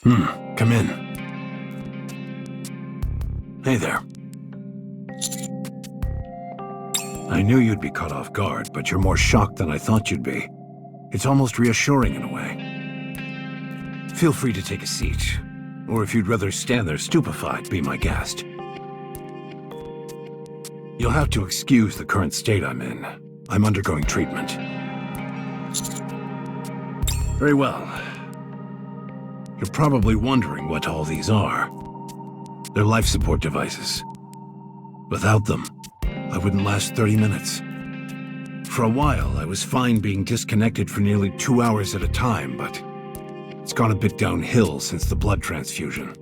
Come in. Hey there. I knew you'd be caught off guard, but you're more shocked than I thought you'd be. It's almost reassuring in a way. Feel free to take a seat, or if you'd rather stand there stupefied, be my guest. You'll have to excuse the current state I'm in. I'm undergoing treatment. Very well. You're probably wondering what all these are. They're life support devices. Without them, I wouldn't last 30 minutes. For a while, I was fine being disconnected for nearly 2 hours at a time, but it's gone a bit downhill since the blood transfusion.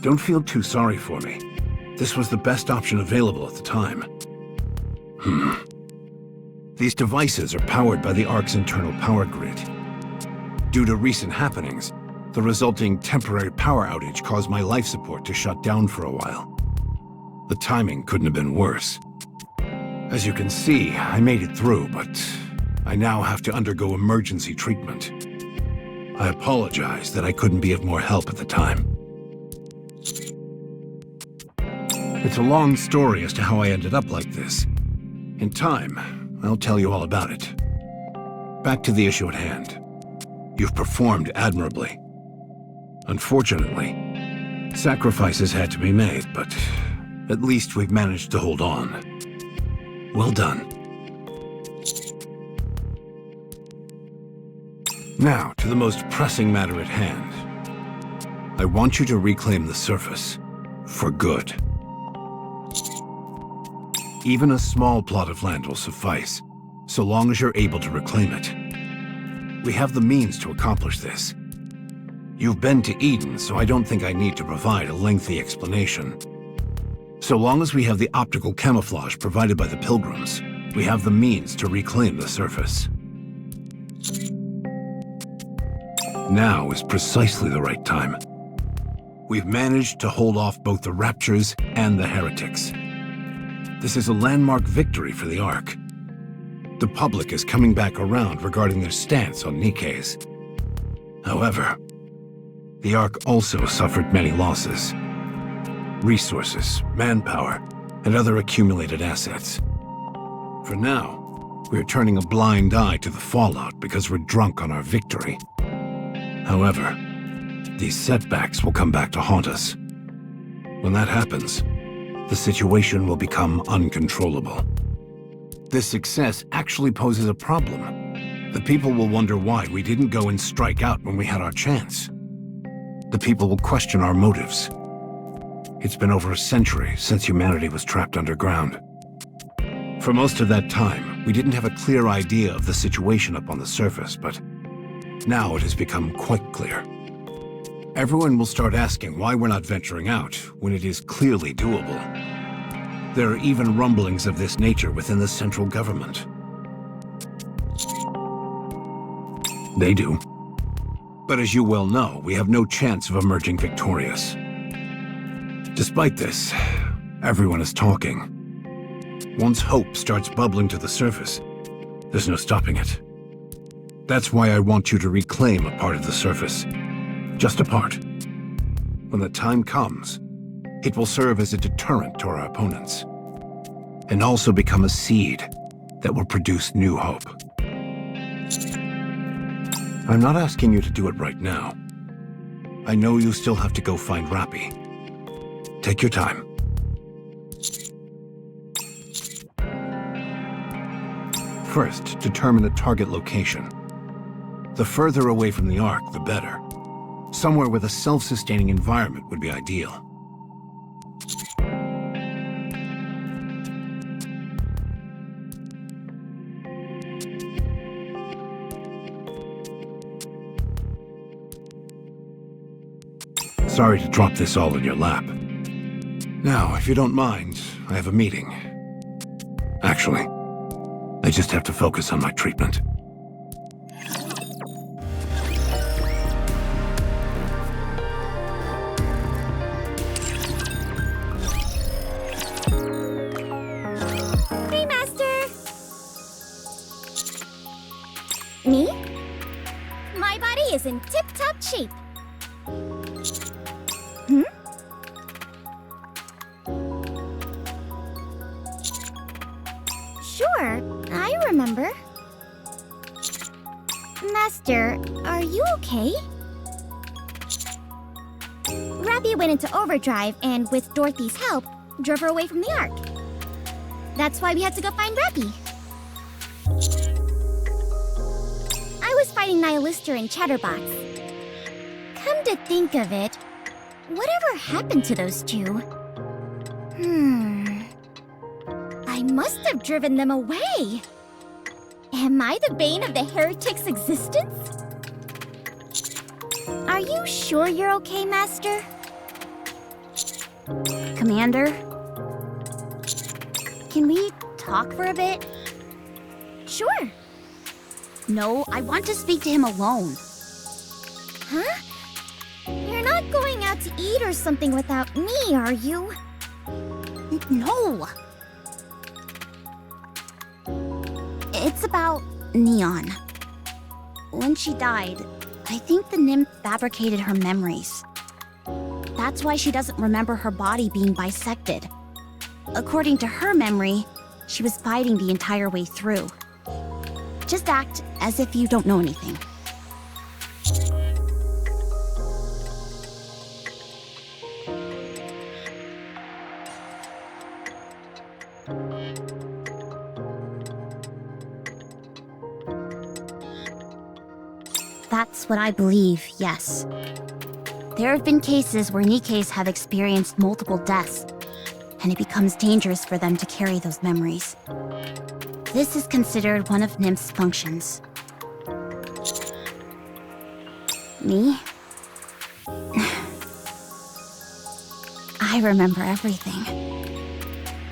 Don't feel too sorry for me. This was the best option available at the time. These devices are powered by the Ark's internal power grid. Due to recent happenings, the resulting temporary power outage caused my life support to shut down for a while. The timing couldn't have been worse. As you can see, I made it through, but I now have to undergo emergency treatment. I apologize that I couldn't be of more help at the time. It's a long story as to how I ended up like this. In time, I'll tell you all about it. Back to the issue at hand. You've performed admirably. Unfortunately, sacrifices had to be made, but at least we've managed to hold on. Well done. Now, to the most pressing matter at hand. I want you to reclaim the surface. For good. Even a small plot of land will suffice, so long as you're able to reclaim it. We have the means to accomplish this. You've been to Eden, so I don't think I need to provide a lengthy explanation. So long as we have the optical camouflage provided by the Pilgrims, we have the means to reclaim the surface. Now is precisely the right time. We've managed to hold off both the Raptures and the heretics. This is a landmark victory for the Ark. The public is coming back around regarding their stance on Nikkes. However, the Ark also suffered many losses. Resources, manpower, and other accumulated assets. For now, we're turning a blind eye to the fallout because we're drunk on our victory. However, these setbacks will come back to haunt us. When that happens, the situation will become uncontrollable. This success actually poses a problem. The people will wonder why we didn't go and strike out when we had our chance. The people will question our motives. It's been over a century since humanity was trapped underground. For most of that time, we didn't have a clear idea of the situation up on the surface, but now it has become quite clear. Everyone will start asking why we're not venturing out when it is clearly doable. There are even rumblings of this nature within the central government. They do. But as you well know, we have no chance of emerging victorious. Despite this, everyone is talking. Once hope starts bubbling to the surface, there's no stopping it. That's why I want you to reclaim a part of the surface. Just a part. When the time comes, it will serve as a deterrent to our opponents, and also become a seed that will produce new hope. I'm not asking you to do it right now. I know you still have to go find Rapi. Take your time. First, determine the target location. The further away from the Ark, the better. Somewhere with a self-sustaining environment would be ideal. Sorry to drop this all in your lap. Now, if you don't mind, I have a meeting. Actually, I just have to focus on my treatment. Hey, Master! Me? My body is in tip-top shape. Hmm? Sure, I remember. Master, are you okay? Rapi went into overdrive and, with Dorothy's help, drove her away from the Ark. That's why we had to go find Rapi. I was fighting Nihilister and Chatterbox. Come to think of it, whatever happened to those two? I must have driven them away. Am I the bane of the heretics' existence? Are you sure you're okay, Master? Commander? Can we talk for a bit? Sure. No, I want to speak to him alone. Huh? You're not going out to eat or something without me, are you? No! It's about Neon. When she died, I think the nymph fabricated her memories. That's why she doesn't remember her body being bisected. According to her memory, she was fighting the entire way through. Just act as if you don't know anything. That's what I believe, yes. There have been cases where Nikkes have experienced multiple deaths, and it becomes dangerous for them to carry those memories. This is considered one of Nymph's functions. Me? I remember everything.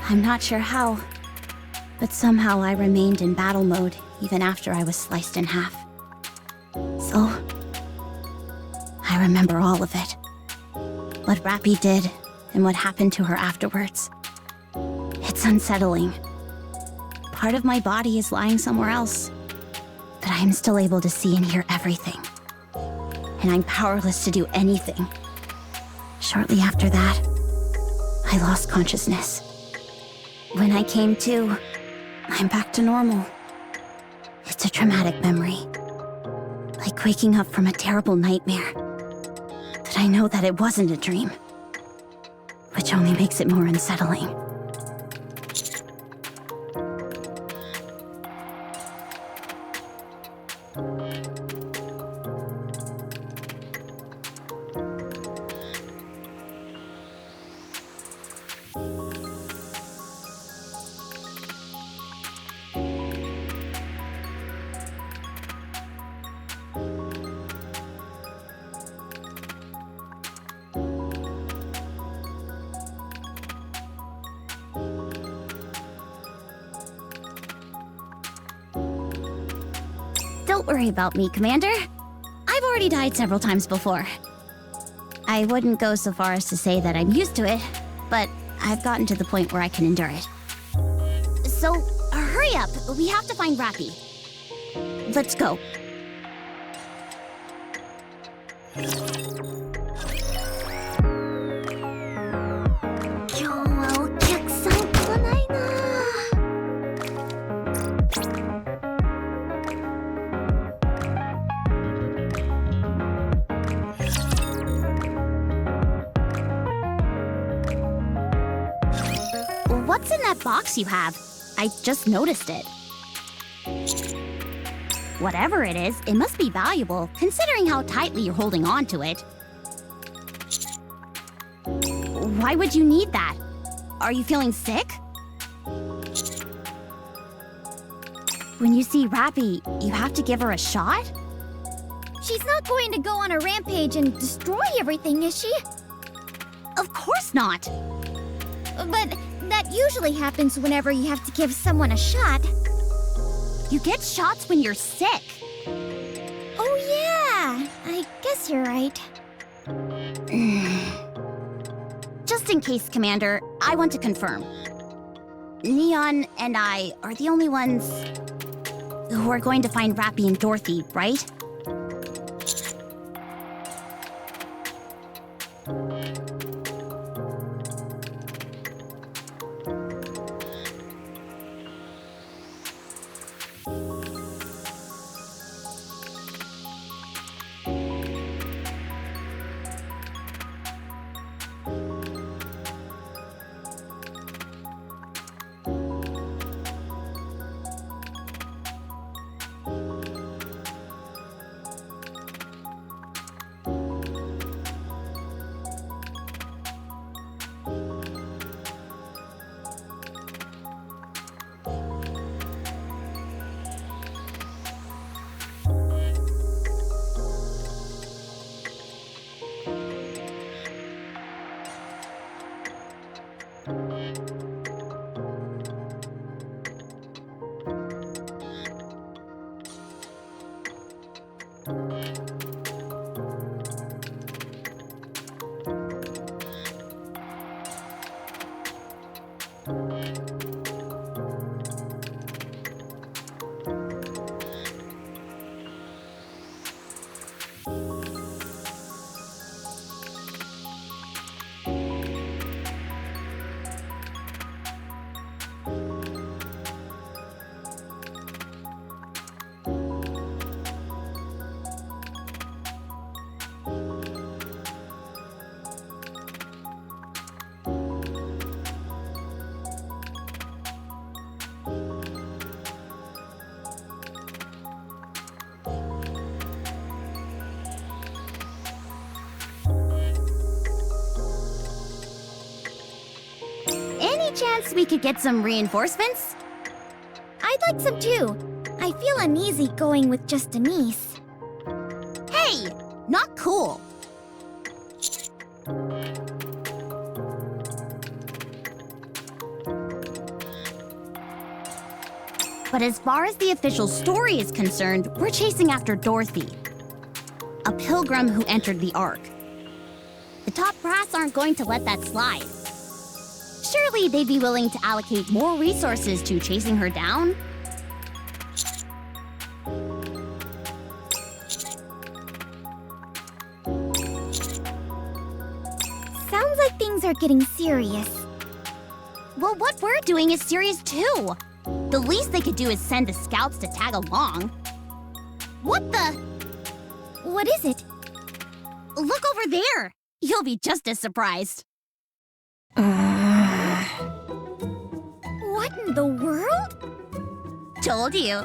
I'm not sure how, but somehow I remained in battle mode even after I was sliced in half. So, I remember all of it. What Rapi did, and what happened to her afterwards. It's unsettling. Part of my body is lying somewhere else, but I am still able to see and hear everything. And I'm powerless to do anything. Shortly after that, I lost consciousness. When I came to, I'm back to normal. It's a traumatic memory. Like waking up from a terrible nightmare. But I know that it wasn't a dream. Which only makes it more unsettling. Don't worry about me, Commander. I've already died several times before. I wouldn't go so far as to say that I'm used to it, but I've gotten to the point where I can endure it. So, hurry up. We have to find Rapi. Let's go. What's in that box you have? I just noticed it. Whatever it is, it must be valuable, considering how tightly you're holding on to it. Why would you need that? Are you feeling sick? When you see Rapi, you have to give her a shot? She's not going to go on a rampage and destroy everything, is she? Of course not! But that usually happens whenever you have to give someone a shot. You get shots when you're sick. Oh yeah, I guess you're right. Just in case, Commander, I want to confirm. Neon and I are the only ones who are going to find Rapi and Dorothy, right? Chance we could get some reinforcements? I'd like some too. I feel uneasy going with just a niece. Hey! Not cool! But as far as the official story is concerned, we're chasing after Dorothy, a pilgrim who entered the Ark. The top brass aren't going to let that slide. Surely they'd be willing to allocate more resources to chasing her down? Sounds like things are getting serious. Well, what we're doing is serious too. The least they could do is send the scouts to tag along. What the? What is it? Look over there! You'll be just as surprised. What in the world? Told you.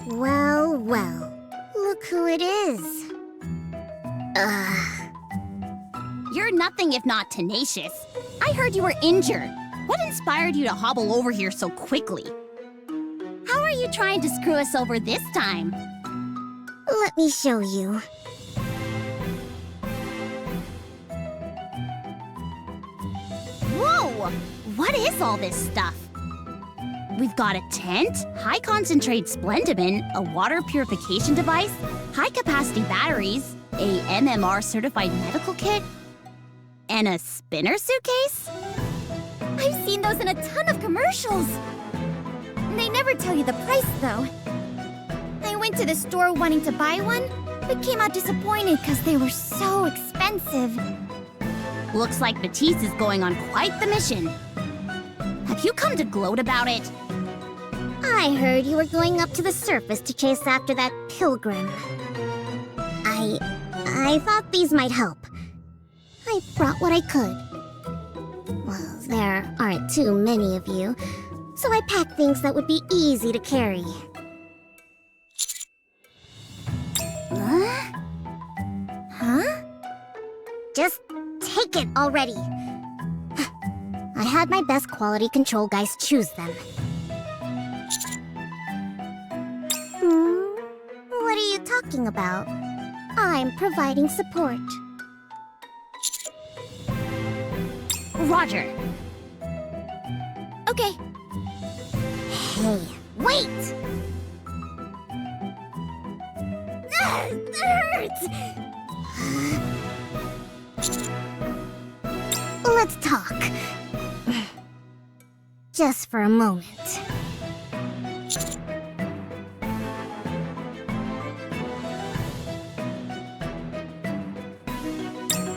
Well, well. Look who it is. You're nothing if not tenacious. I heard you were injured. What inspired you to hobble over here so quickly? How are you trying to screw us over this time? Let me show you. Whoa! What is all this stuff? We've got a tent, high-concentrate Splendimin, a water purification device, high-capacity batteries, a MMR-certified medical kit, and a spinner suitcase? I've seen those in a ton of commercials. They never tell you the price, though. I went to the store wanting to buy one, but came out disappointed because they were so expensive. Looks like Matisse is going on quite the mission. Have you come to gloat about it? I heard you were going up to the surface to chase after that pilgrim. I thought these might help. I brought what I could. Well, there aren't too many of you, so I packed things that would be easy to carry. Huh? Just take it already. I had my best quality control guys choose them. What are you talking about? I'm providing support. Roger. Okay. Hey, wait! It hurts! Let's talk. Just for a moment.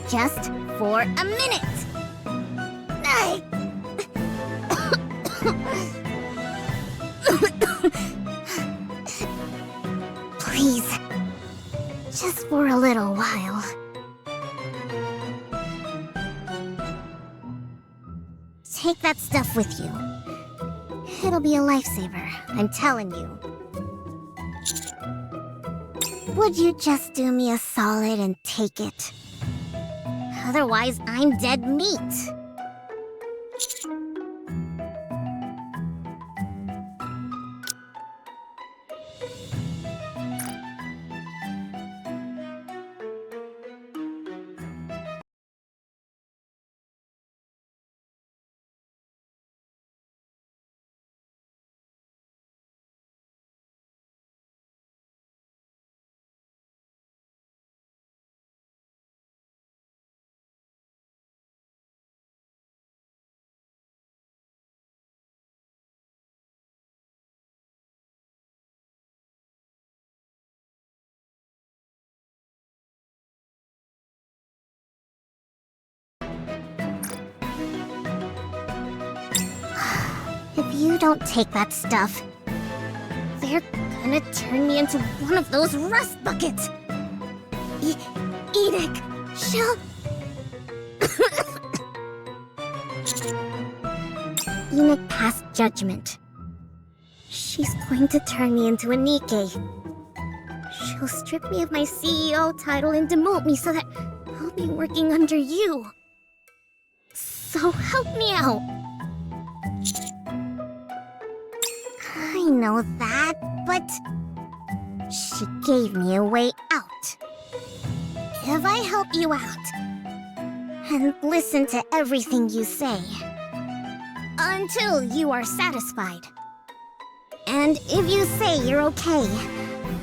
Just for a minute. Please. Just for a little while. Take that stuff with you. It'll be a lifesaver, I'm telling you. Would you just do me a solid and take it? Otherwise, I'm dead meat. If you don't take that stuff, they're gonna turn me into one of those rust buckets. Edict, she'll... Enoch passed judgment. She's going to turn me into a Nikke. She'll strip me of my CEO title and demote me so that I'll be working under you. So help me out. I know that, but she gave me a way out. If I help you out and listen to everything you say until you are satisfied, and if you say you're okay,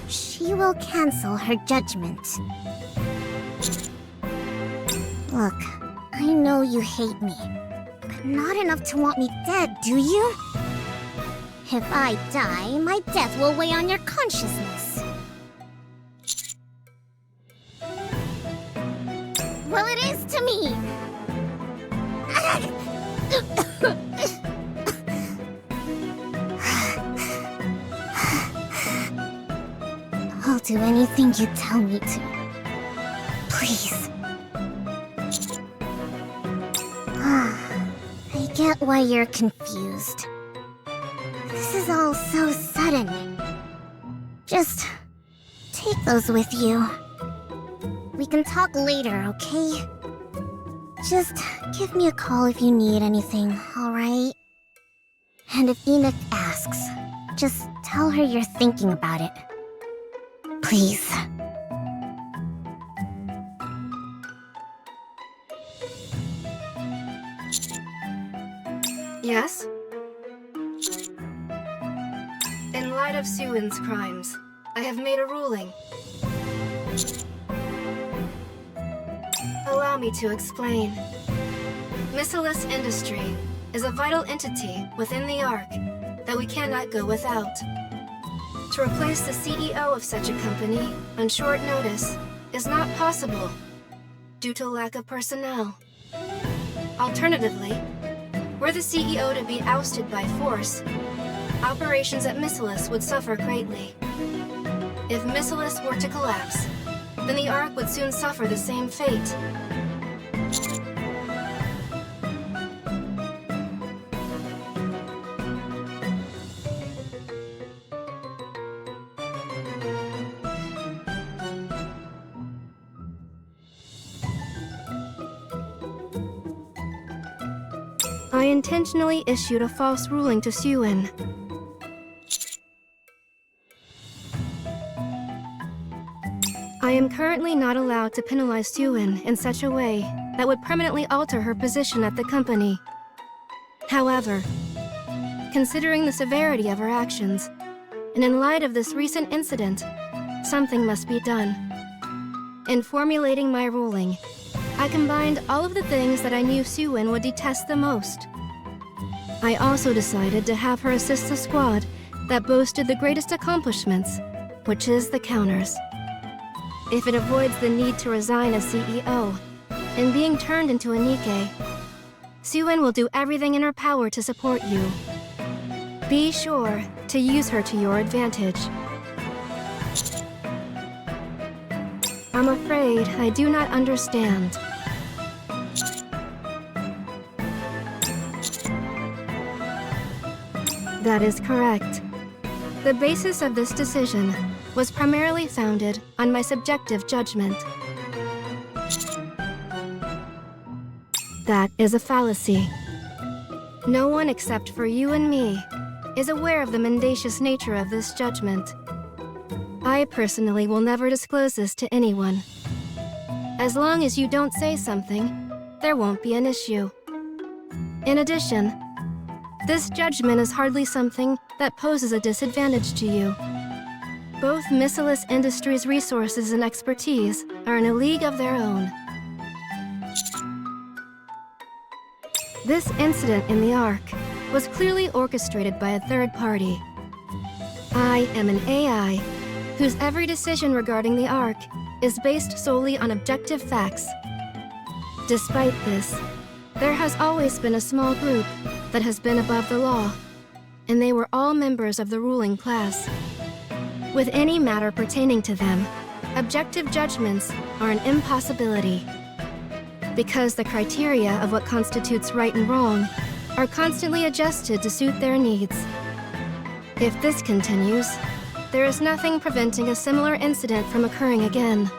she will cancel her judgment. Look, I know you hate me, but not enough to want me dead, do you? If I die, my death will weigh on your consciousness. Well, it is to me! I'll do anything you tell me to. Please. I get why you're confused. This is all so sudden. Just take those with you. We can talk later, okay? Just give me a call if you need anything, alright? And if Enoch asks, just tell her you're thinking about it. Please. Yes? In light of Suin's crimes, I have made a ruling. Allow me to explain. Missilus Industry is a vital entity within the Ark that we cannot go without. To replace the CEO of such a company on short notice is not possible due to lack of personnel. Alternatively, were the CEO to be ousted by force, operations at Missilus would suffer greatly. If Missilus were to collapse, then the Ark would soon suffer the same fate. I intentionally issued a false ruling to Suen. I am currently not allowed to penalize Suen in such a way that would permanently alter her position at the company. However, considering the severity of her actions, and in light of this recent incident, something must be done. In formulating my ruling, I combined all of the things that I knew Suen would detest the most. I also decided to have her assist the squad that boasted the greatest accomplishments, which is the counters. If it avoids the need to resign as CEO and being turned into a Nikke, Suen will do everything in her power to support you. Be sure to use her to your advantage. I'm afraid I do not understand. That is correct. The basis of this decision was primarily founded on my subjective judgment. That is a fallacy. No one except for you and me is aware of the mendacious nature of this judgment. I personally will never disclose this to anyone. As long as you don't say something, there won't be an issue. In addition, this judgment is hardly something that poses a disadvantage to you. Both Nihilister Industries' resources and expertise are in a league of their own. This incident in the Ark was clearly orchestrated by a third party. I am an AI whose every decision regarding the Ark is based solely on objective facts. Despite this, there has always been a small group that has been above the law, and they were all members of the ruling class. With any matter pertaining to them, objective judgments are an impossibility, because the criteria of what constitutes right and wrong are constantly adjusted to suit their needs. If this continues, there is nothing preventing a similar incident from occurring again.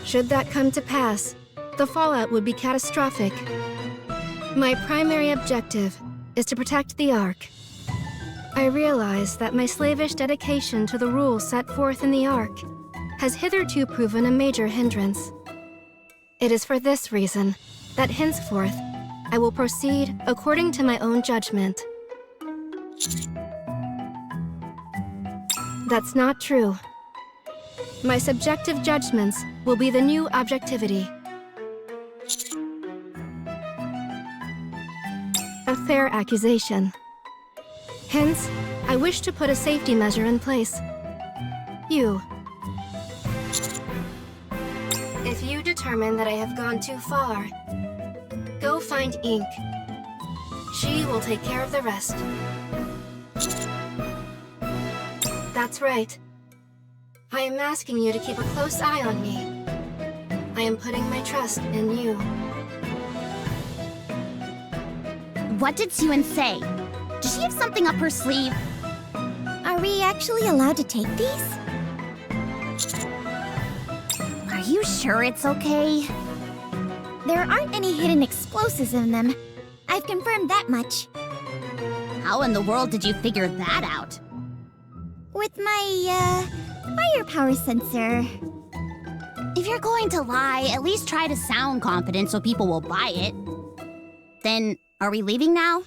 Should that come to pass, the fallout would be catastrophic. My primary objective is to protect the Ark. I realize that my slavish dedication to the rules set forth in the Ark has hitherto proven a major hindrance. It is for this reason that henceforth I will proceed according to my own judgment. That's not true. My subjective judgments will be the new objectivity. A fair accusation. Hence, I wish to put a safety measure in place. You. If you determine that I have gone too far, go find Ink. She will take care of the rest. That's right. I am asking you to keep a close eye on me. I am putting my trust in you. What did Suen say? Does she have something up her sleeve? Are we actually allowed to take these? Are you sure it's okay? There aren't any hidden explosives in them. I've confirmed that much. How in the world did you figure that out? With my, firepower sensor. If you're going to lie, at least try to sound confident so people will buy it. Then, are we leaving now?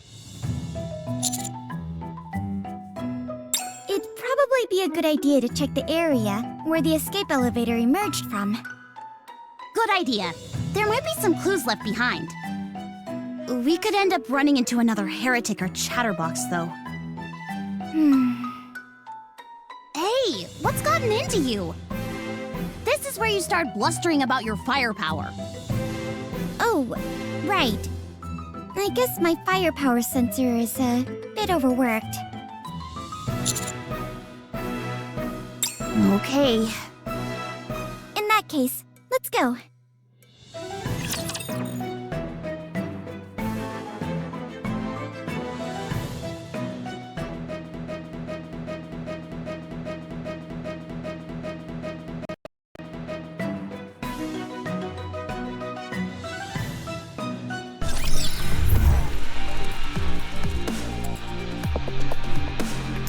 It'd probably be a good idea to check the area where the escape elevator emerged from. Good idea. There might be some clues left behind. We could end up running into another heretic or chatterbox, though. Hey, what's gotten into you? This is where you start blustering about your firepower. Oh, right. I guess my firepower sensor is a bit overworked. Okay. In that case, let's go.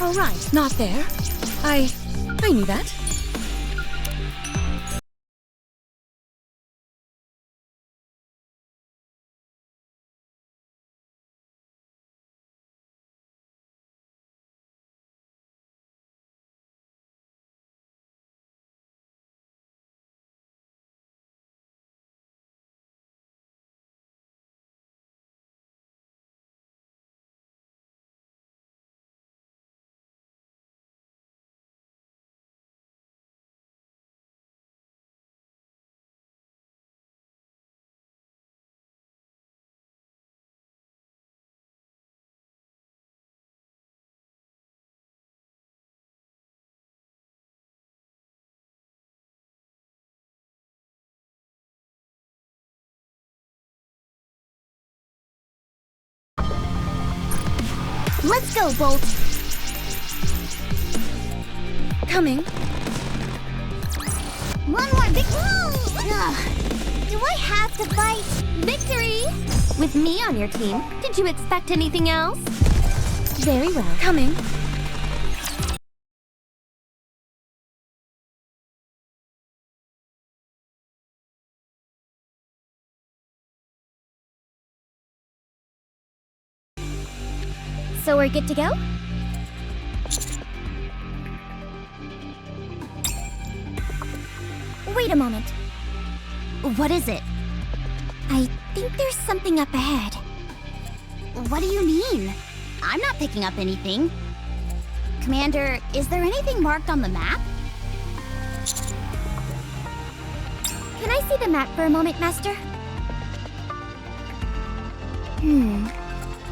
Oh, right, not there. I knew that. Let's go, Bolt. Coming. One more do I have to fight? Victory! With me on your team, did you expect anything else? Very well. Coming. So we're good to go? Wait a moment. What is it? I think there's something up ahead. What do you mean? I'm not picking up anything. Commander, is there anything marked on the map? Can I see the map for a moment, Master?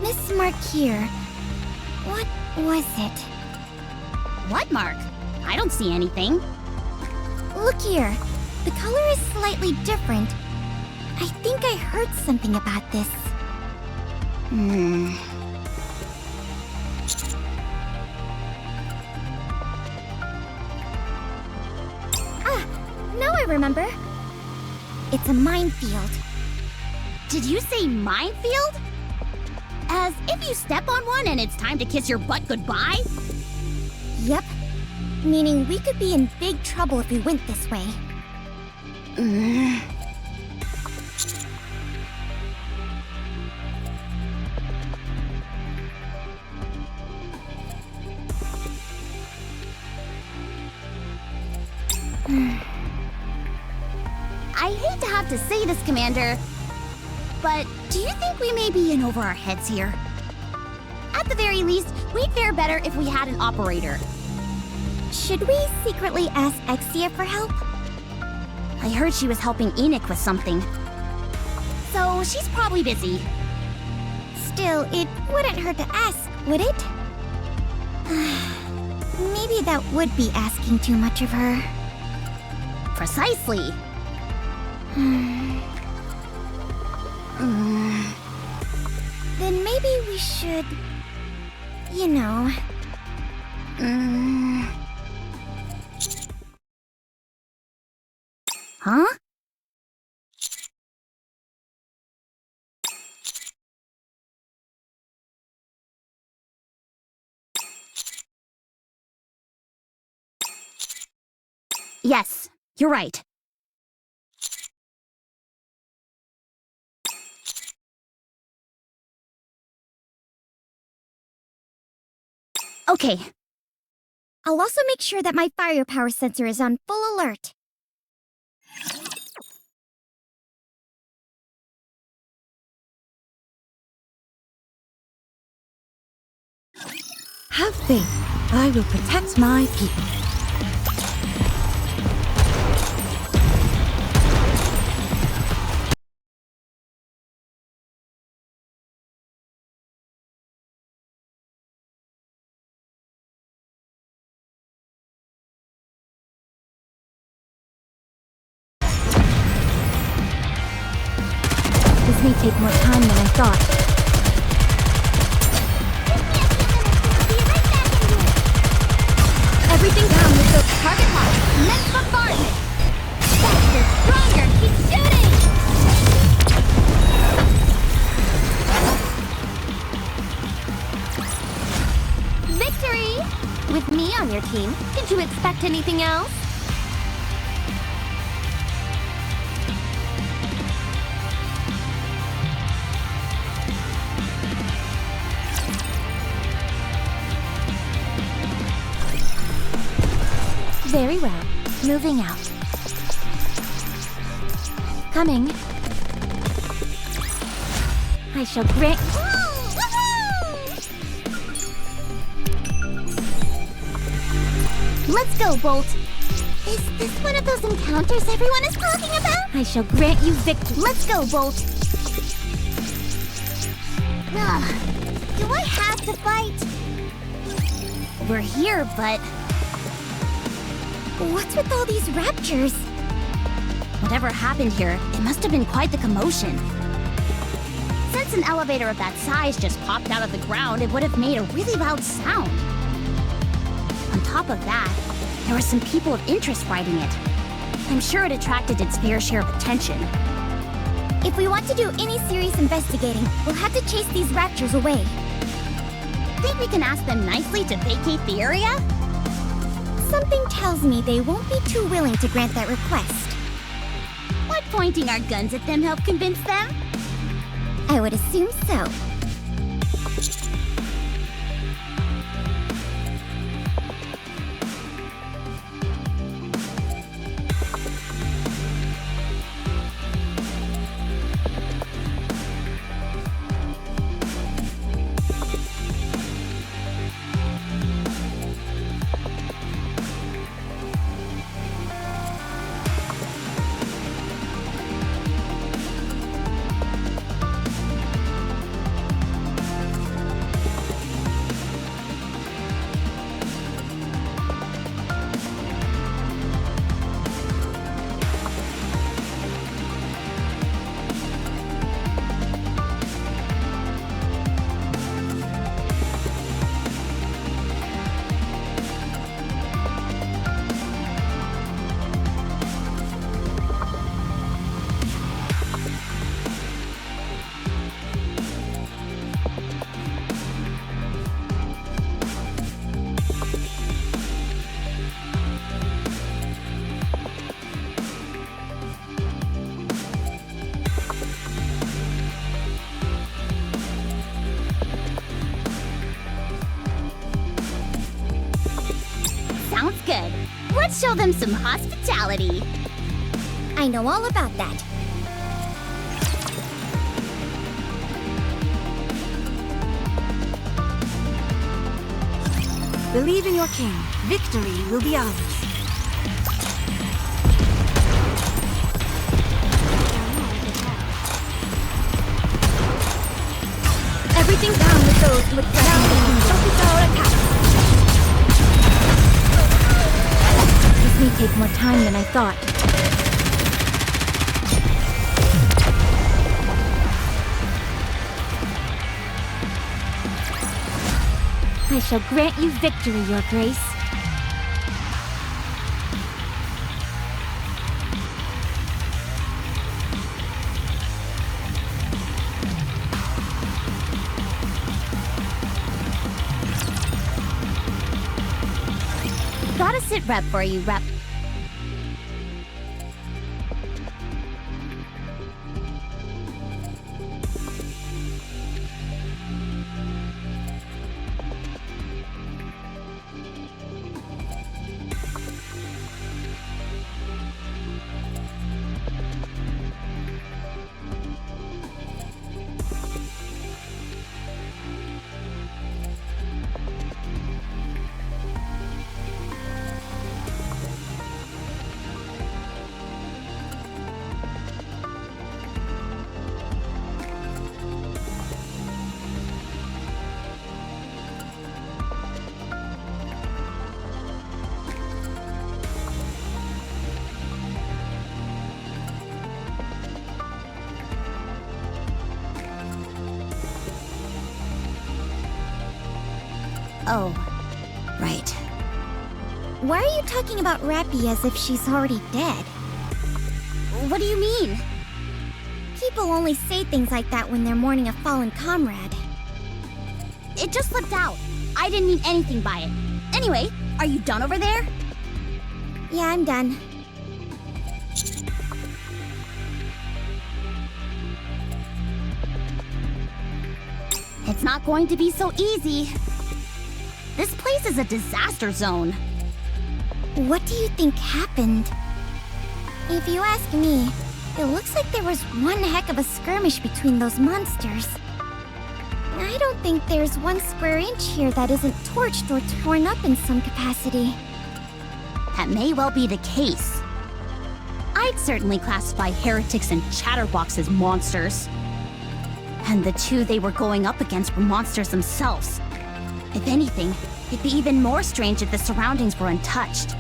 This mark here. What was it? What mark? I don't see anything. Look here. The color is slightly different. I think I heard something about this. Now I remember. It's a minefield. Did you say minefield? As if you step on one and it's time to kiss your butt goodbye? Yep. Meaning we could be in big trouble if we went this way. I hate to have to say this, Commander, but do you think we may be in over our heads here? At the very least, we'd fare better if we had an operator. Should we secretly ask Exia for help? I heard she was helping Enoch with something. So she's probably busy. Still, it wouldn't hurt to ask, would it? Maybe that would be asking too much of her. Precisely. Then maybe we should... you know... Huh? Yes, you're right. Okay. I'll also make sure that my firepower sensor is on full alert. Have faith. I will protect my people. This may take more time than I thought. Everything down with the target lock. Next bombardment. Faster, stronger, keep shooting! Victory! team. Did you expect anything else? Very well. Moving out. Coming. I shall grant... Let's go, Bolt. Is this one of those encounters everyone is talking about? I shall grant you victory. Let's go, Bolt. Ugh. Do I have to fight? We're here, but... What's with all these raptures? Whatever happened here, it must have been quite the commotion. Since an elevator of that size just popped out of the ground, it would have made a really loud sound. On top of that, there were some people of interest riding it. I'm sure it attracted its fair share of attention. If we want to do any serious investigating, we'll have to chase these raptures away. Think we can ask them nicely to vacate the area? Something tells me they won't be too willing to grant that request. Would pointing our guns at them help convince them? I would assume so. Sounds good. Let's show them some hospitality. I know all about that. Believe in your king. Victory will be ours. Everything's down with those who would focus our attack. This may take more time than I thought. I shall grant you victory, Your Grace. Got a sit rep for you, Rep. Oh, right. Why are you talking about Rapi as if she's already dead? What do you mean? People only say things like that when they're mourning a fallen comrade. It just slipped out. I didn't mean anything by it. Anyway, are you done over there? Yeah, I'm done. It's not going to be so easy. This place is a disaster zone. What do you think happened? If you ask me, it looks like there was one heck of a skirmish between those monsters. I don't think there's one square inch here that isn't torched or torn up in some capacity. That may well be the case. I'd certainly classify heretics and chatterbox as monsters. And the two they were going up against were monsters themselves. If anything, it'd be even more strange if the surroundings were untouched.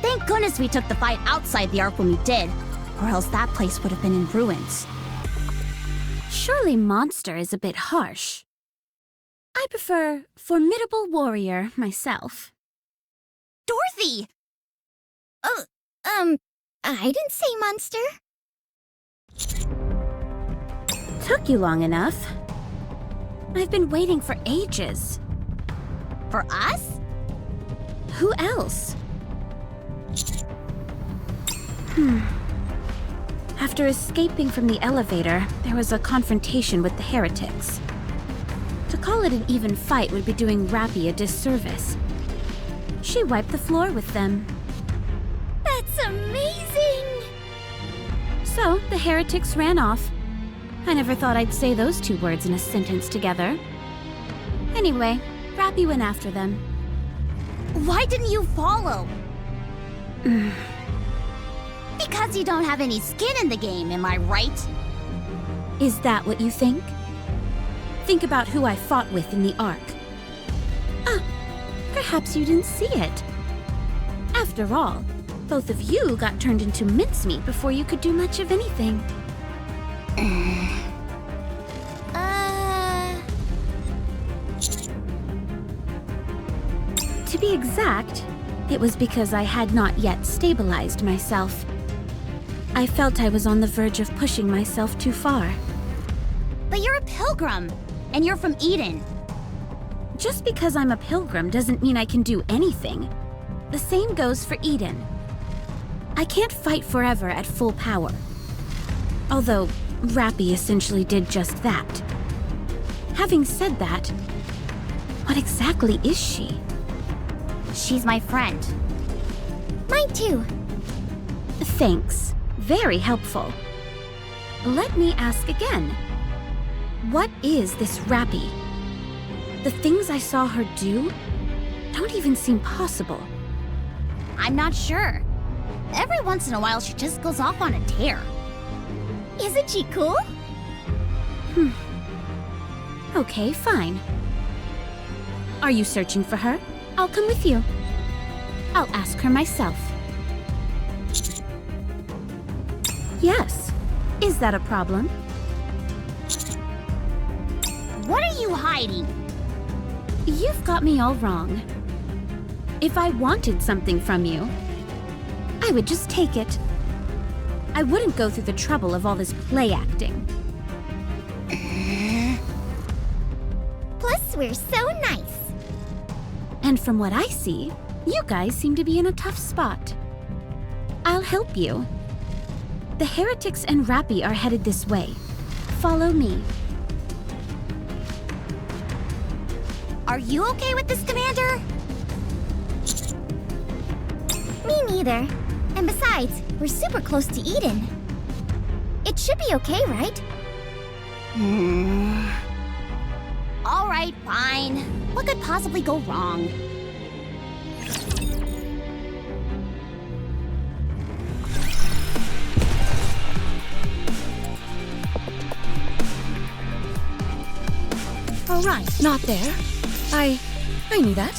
Thank goodness we took the fight outside the Ark when we did, or else that place would have been in ruins. Surely monster is a bit harsh. I prefer formidable warrior myself. Dorothy! I didn't say monster. Took you long enough. I've been waiting for ages. For us? Who else? After escaping from the elevator, there was a confrontation with the heretics. To call it an even fight would be doing Rapi a disservice. She wiped the floor with them. That's amazing! So, the heretics ran off. I never thought I'd say those two words in a sentence together. Anyway, Rapi went after them. Why didn't you follow? Because you don't have any skin in the game, am I right? Is that what you think? Think about who I fought with in the Ark. Ah, perhaps you didn't see it. After all, both of you got turned into mincemeat before you could do much of anything. To be exact, it was because I had not yet stabilized myself. I felt I was on the verge of pushing myself too far. But you're a pilgrim, and you're from Eden. Just because I'm a pilgrim doesn't mean I can do anything. The same goes for Eden. I can't fight forever at full power. Although, Rapi essentially did just that. Having said that, what exactly is she? She's my friend. Mine too. Thanks. Very helpful. Let me ask again. What is this Rapi? The things I saw her do don't even seem possible. I'm not sure. Every once in a while, she just goes off on a tear. Isn't she cool? Okay, fine. Are you searching for her? I'll come with you. I'll ask her myself. Yes. Is that a problem? What are you hiding? You've got me all wrong. If I wanted something from you, I would just take it. I wouldn't go through the trouble of all this play acting. Plus, we're so nice. And from what I see, you guys seem to be in a tough spot. I'll help you. The heretics and Rapi are headed this way. Follow me. Are you okay with this, Commander? Me neither. And besides, we're super close to Eden. It should be okay, right? All right, fine. What could possibly go wrong? All right, not there. I knew that.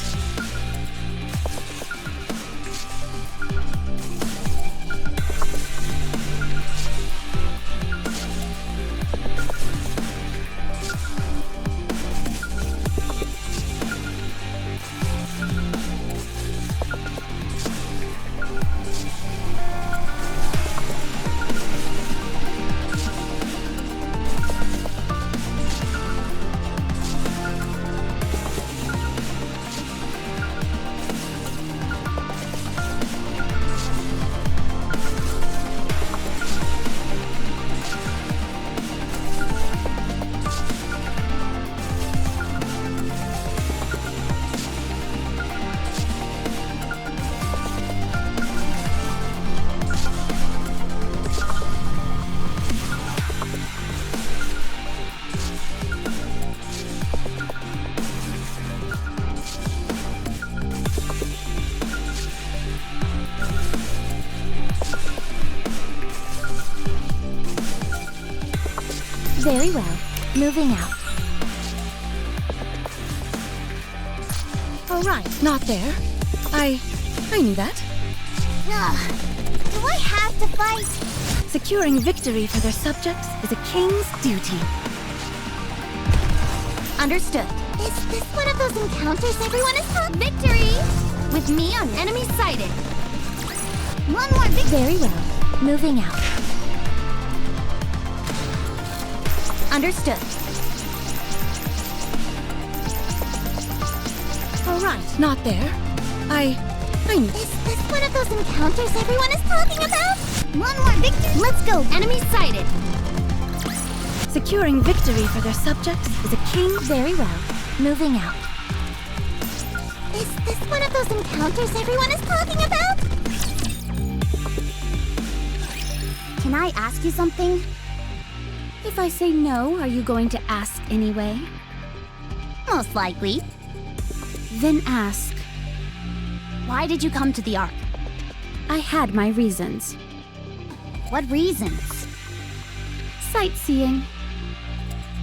Very well. Moving out. All right, not there. I knew that. Ugh. Do I have to fight? Securing victory for their subjects is a king's duty. Understood. Is this one of those encounters everyone is talking? Victory! With me on enemy sighted. One more victory. Very well. Moving out. Understood. All right, not there. I knew. Is this one of those encounters everyone is talking about? One more victory. Let's go. Enemy sighted. Securing victory for their subjects is a king. Very well. Moving out. Is this one of those encounters everyone is talking about? Can I ask you something? If I say no, are you going to ask anyway? Most likely. Then ask. Why did you come to the Ark? I had my reasons. What reasons? Sightseeing.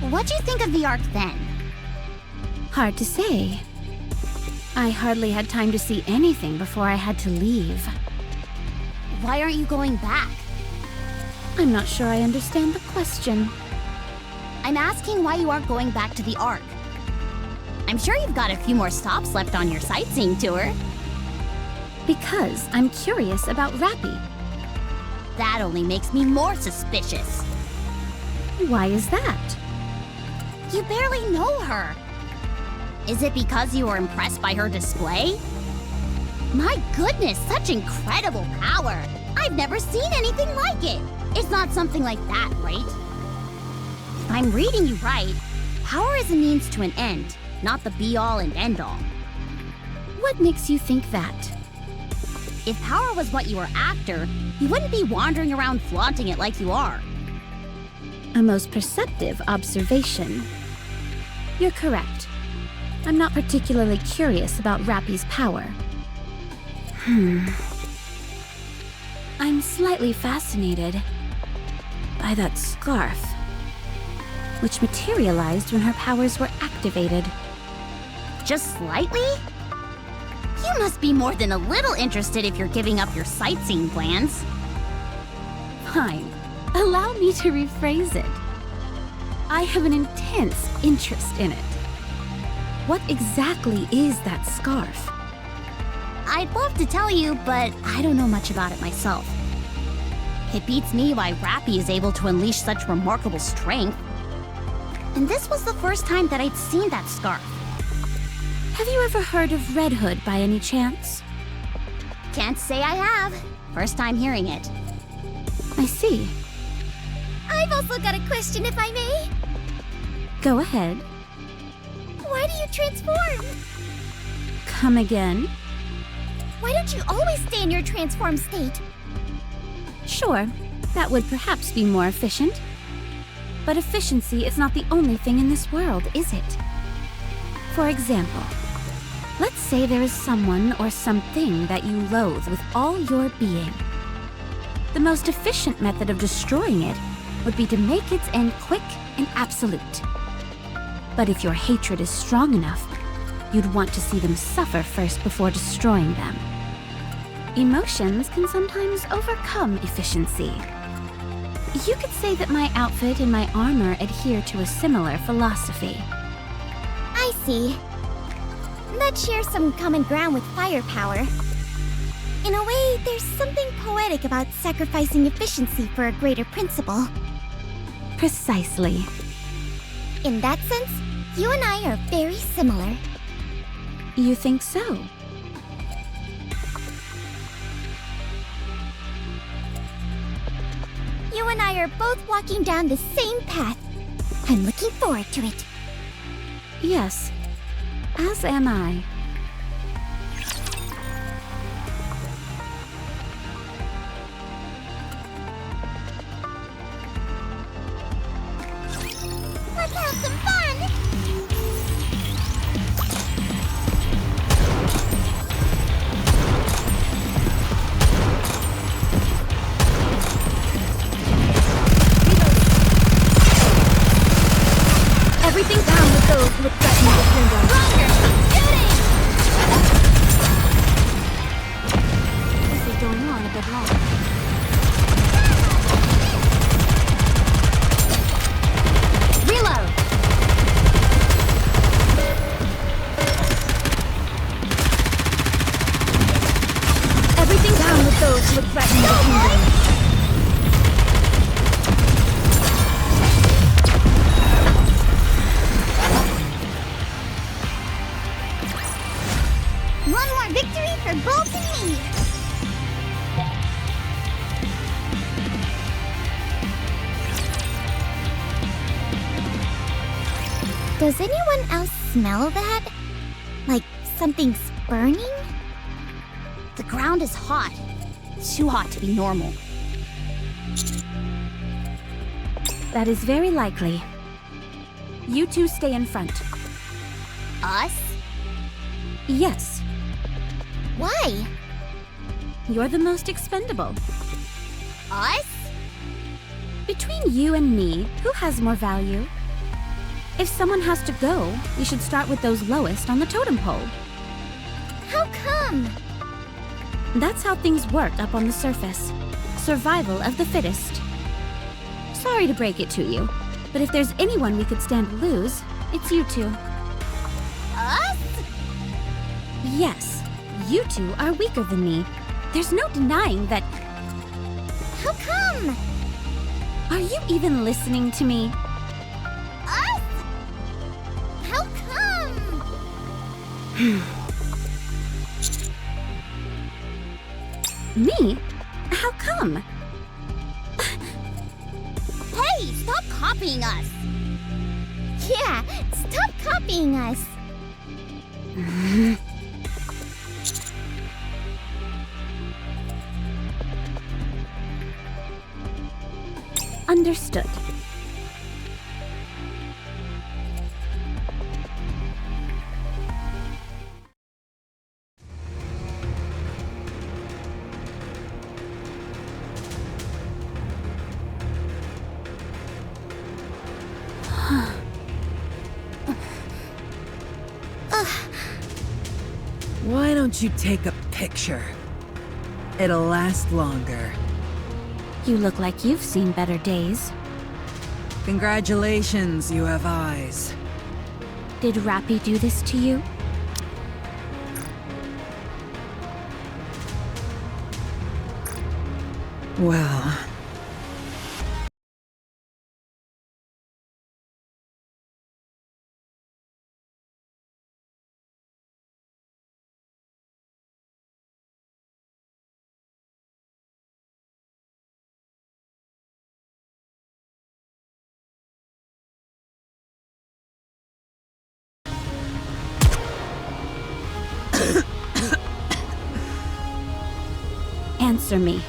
What'd you think of the Ark then? Hard to say. I hardly had time to see anything before I had to leave. Why aren't you going back? I'm not sure I understand the question. I'm asking why you aren't going back to the Ark. I'm sure you've got a few more stops left on your sightseeing tour. Because I'm curious about Rapi. That only makes me more suspicious. Why is that? You barely know her. Is it because you were impressed by her display? My goodness, such incredible power! I've never seen anything like it! It's not something like that, right? If I'm reading you right, power is a means to an end, not the be-all and end-all. What makes you think that? If power was what you were after, you wouldn't be wandering around flaunting it like you are. A most perceptive observation. You're correct. I'm not particularly curious about Rapi's power. I'm slightly fascinated by that scarf, which materialized when her powers were activated. Just slightly? You must be more than a little interested if you're giving up your sightseeing plans. Fine. Allow me to rephrase it. I have an intense interest in it. What exactly is that scarf? I'd love to tell you, but I don't know much about it myself. It beats me why Rapi is able to unleash such remarkable strength. And this was the first time that I'd seen that scarf. Have you ever heard of Red Hood by any chance? Can't say I have. First time hearing it. I see. I've also got a question, if I may. Go ahead. Why do you transform? Come again? Why don't you always stay in your transformed state? Sure, that would perhaps be more efficient. But efficiency is not the only thing in this world, is it? For example, let's say there is someone or something that you loathe with all your being. The most efficient method of destroying it would be to make its end quick and absolute. But if your hatred is strong enough, you'd want to see them suffer first before destroying them. Emotions can sometimes overcome efficiency. You could say that my outfit and my armor adhere to a similar philosophy. I see. That shares some common ground with firepower. In a way, there's something poetic about sacrificing efficiency for a greater principle. Precisely. In that sense, you and I are very similar. You think so? You and I are both walking down the same path. I'm looking forward to it. Yes, as am I. Let's have some fun! Does anyone else smell that? Like something's burning? The ground is hot. Too hot to be normal. That is very likely. You two stay in front. Us? Yes, Why? you're the most expendable. Us? Between you and me, who has more value? If someone has to go, we should start with those lowest on the totem pole. How come? That's how things work up on the surface. Survival of the fittest. Sorry to break it to you, but if there's anyone we could stand to lose, it's you two. Us? Yes, you two are weaker than me. There's no denying that. How come? Are you even listening to me? Us? How come? Me? How come? Hey, stop copying us! Yeah, stop copying us. Understood. Why don't you take a picture? It'll last longer. You look like you've seen better days. Congratulations, you have eyes. Did Rapi do this to you? Well... Answer me.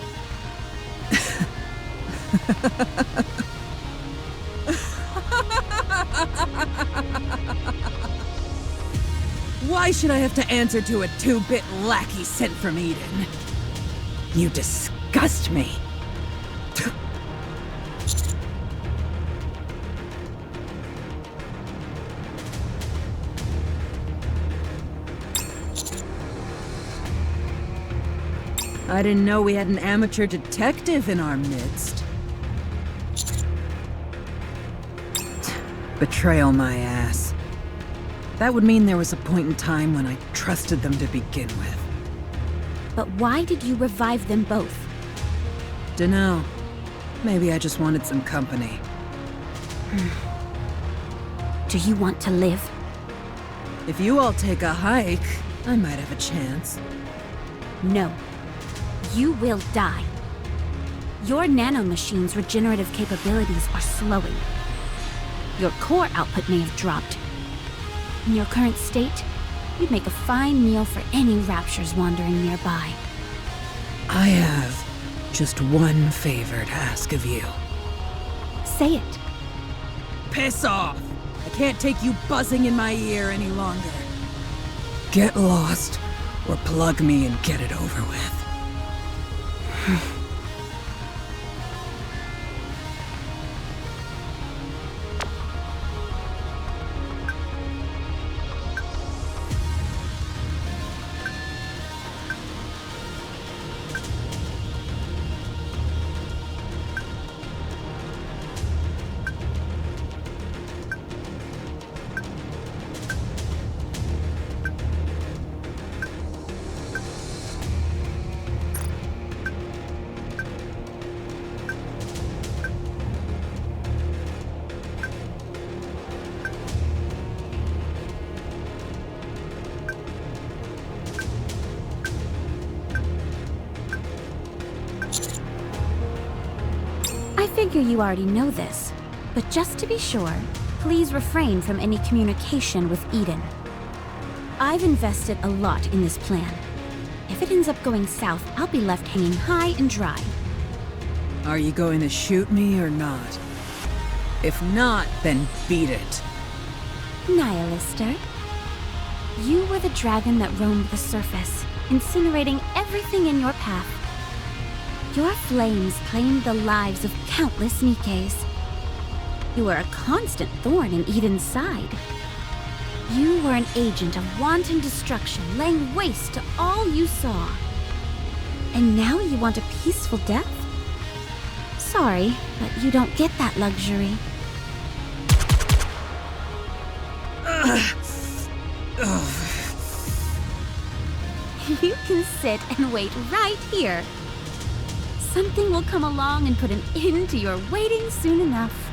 Why should I have to answer to a 2-bit lackey sent from Eden? You disgust me. I didn't know we had an amateur detective in our midst. Betrayal my ass. That would mean there was a point in time when I trusted them to begin with. But why did you revive them both? Dunno. Maybe I just wanted some company. Do you want to live? If you all take a hike, I might have a chance. No. You will die. Your nanomachines' regenerative capabilities are slowing. Your core output may have dropped. In your current state, you'd make a fine meal for any raptures wandering nearby. I have just one favor to ask of you. Say it. Piss off! I can't take you buzzing in my ear any longer. Get lost, or plug me and get it over with. I figure you already know this, but just to be sure, please refrain from any communication with Eden. I've invested a lot in this plan. If it ends up going south, I'll be left hanging high and dry. Are you going to shoot me or not? If not, then beat it. Nihilister, you were the dragon that roamed the surface, incinerating everything in your path. Your flames claimed the lives of countless Nikkes. You were a constant thorn in Eden's side. You were an agent of wanton destruction, laying waste to all you saw. And now you want a peaceful death? Sorry, but you don't get that luxury. You can sit and wait right here. Something will come along and put an end to your waiting soon enough.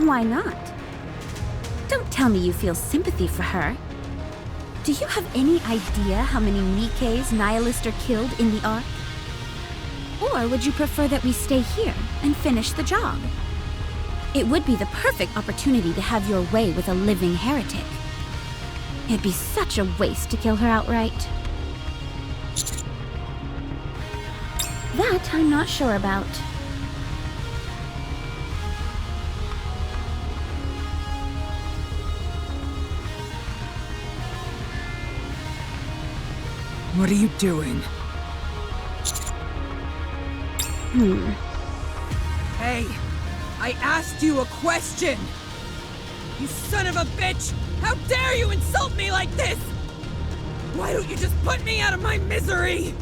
Why not? Don't tell me you feel sympathy for her. Do you have any idea how many Nikkes Nihilister killed in the Ark? Or would you prefer that we stay here and finish the job? It would be the perfect opportunity to have your way with a living heretic. It'd be such a waste to kill her outright. That I'm not sure about. What are you doing? Hey, I asked you a question! You son of a bitch! How dare you insult me like this! Why don't you just put me out of my misery?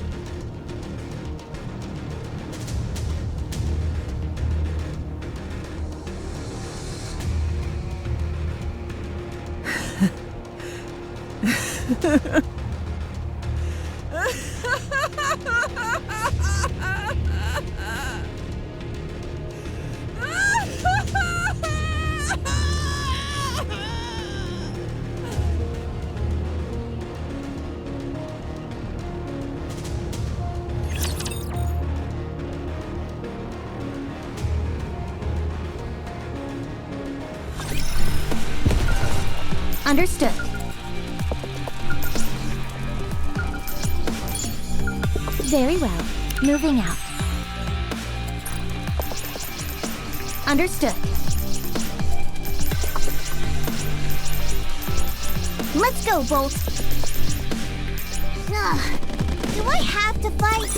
Understood. Very well. Moving out. Understood. Let's go, Bolt. Ugh. Do I have to fight?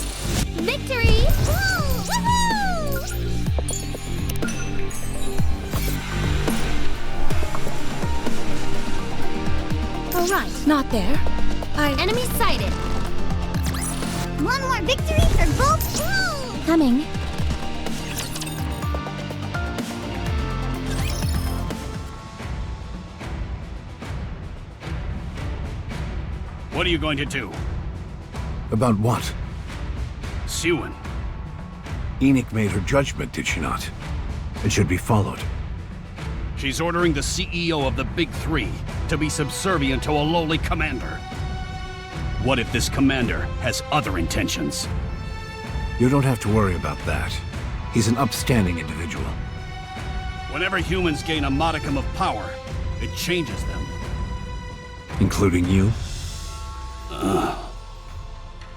Victory! Woo! Woohoo! All right, not there. Enemy sighted. One more victory for Bolt. Woo! Coming. What are you going to do? About what? Siwan. Enoch made her judgment, did she not? It should be followed. She's ordering the CEO of the Big Three to be subservient to a lowly commander. What if this commander has other intentions? You don't have to worry about that. He's an upstanding individual. Whenever humans gain a modicum of power, it changes them. Including you?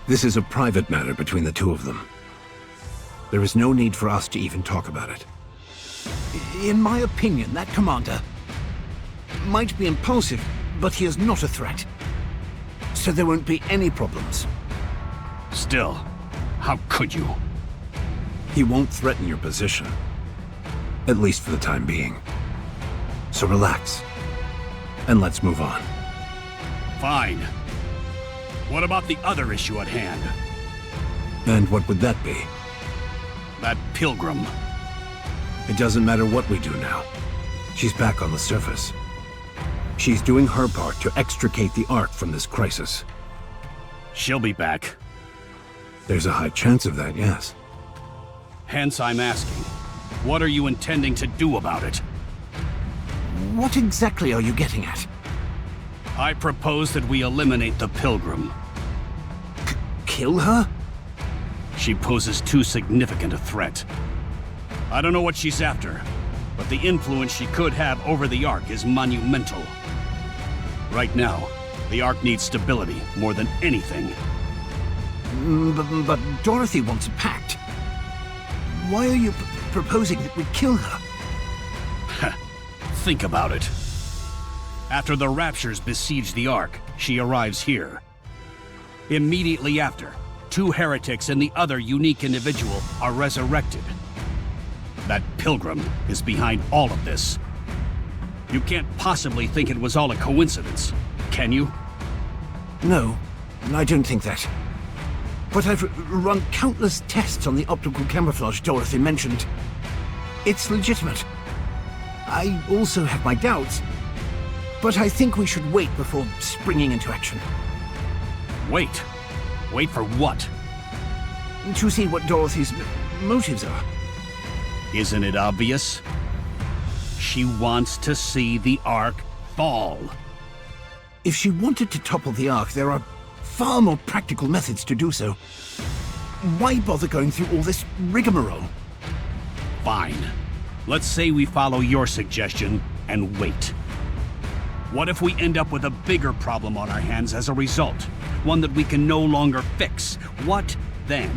This is a private matter between the two of them. There is no need for us to even talk about it. In my opinion, that commander might be impulsive, but he is not a threat. So there won't be any problems. Still, how could you? He won't threaten your position. At least for the time being. So relax. And let's move on. Fine. What about the other issue at hand? And what would that be? That pilgrim. It doesn't matter what we do now. She's back on the surface. She's doing her part to extricate the Ark from this crisis. She'll be back. There's a high chance of that, yes. Hence I'm asking, what are you intending to do about it? What exactly are you getting at? I propose that we eliminate the pilgrim. Kill her? She poses too significant a threat. I don't know what she's after, but the influence she could have over the Ark is monumental. Right now, the Ark needs stability more than anything. But Dorothy wants a pact. Why are you proposing that we kill her? Think about it. After the Raptures besiege the Ark, she arrives here. Immediately after, 2 heretics and the other unique individual are resurrected. That pilgrim is behind all of this. You can't possibly think it was all a coincidence, can you? No, I don't think that. But I've run countless tests on the optical camouflage Dorothy mentioned. It's legitimate. I also have my doubts, but I think we should wait before springing into action. Wait? Wait for what? To see what Dorothy's motives are. Isn't it obvious? She wants to see the Ark fall. If she wanted to topple the Ark, there are far more practical methods to do so. Why bother going through all this rigmarole? Fine. Let's say we follow your suggestion and wait. What if we end up with a bigger problem on our hands as a result? One that we can no longer fix? What then?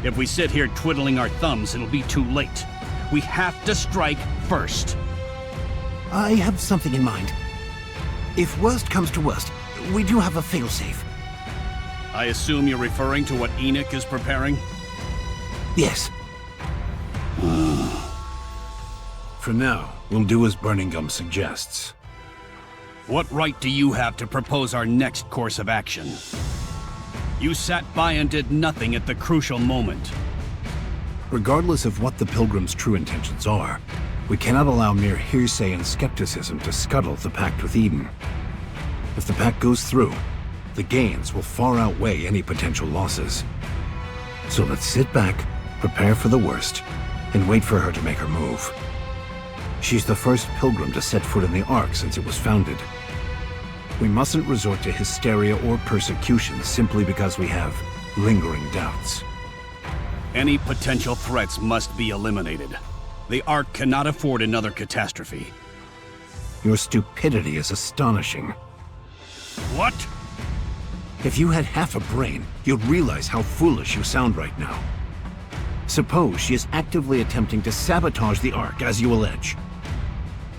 If we sit here twiddling our thumbs, it'll be too late. We have to strike first. I have something in mind. If worst comes to worst, we do have a failsafe. I assume you're referring to what Enoch is preparing? Yes. For now, we'll do as Burning Gum suggests. What right do you have to propose our next course of action? You sat by and did nothing at the crucial moment. Regardless of what the Pilgrim's true intentions are, we cannot allow mere hearsay and skepticism to scuttle the pact with Eden. If the pact goes through, the gains will far outweigh any potential losses. So let's sit back, prepare for the worst, and wait for her to make her move. She's the first Pilgrim to set foot in the Ark since it was founded. We mustn't resort to hysteria or persecution simply because we have lingering doubts. Any potential threats must be eliminated. The Ark cannot afford another catastrophe. Your stupidity is astonishing. What? If you had half a brain, you'd realize how foolish you sound right now. Suppose she is actively attempting to sabotage the Ark, as you allege.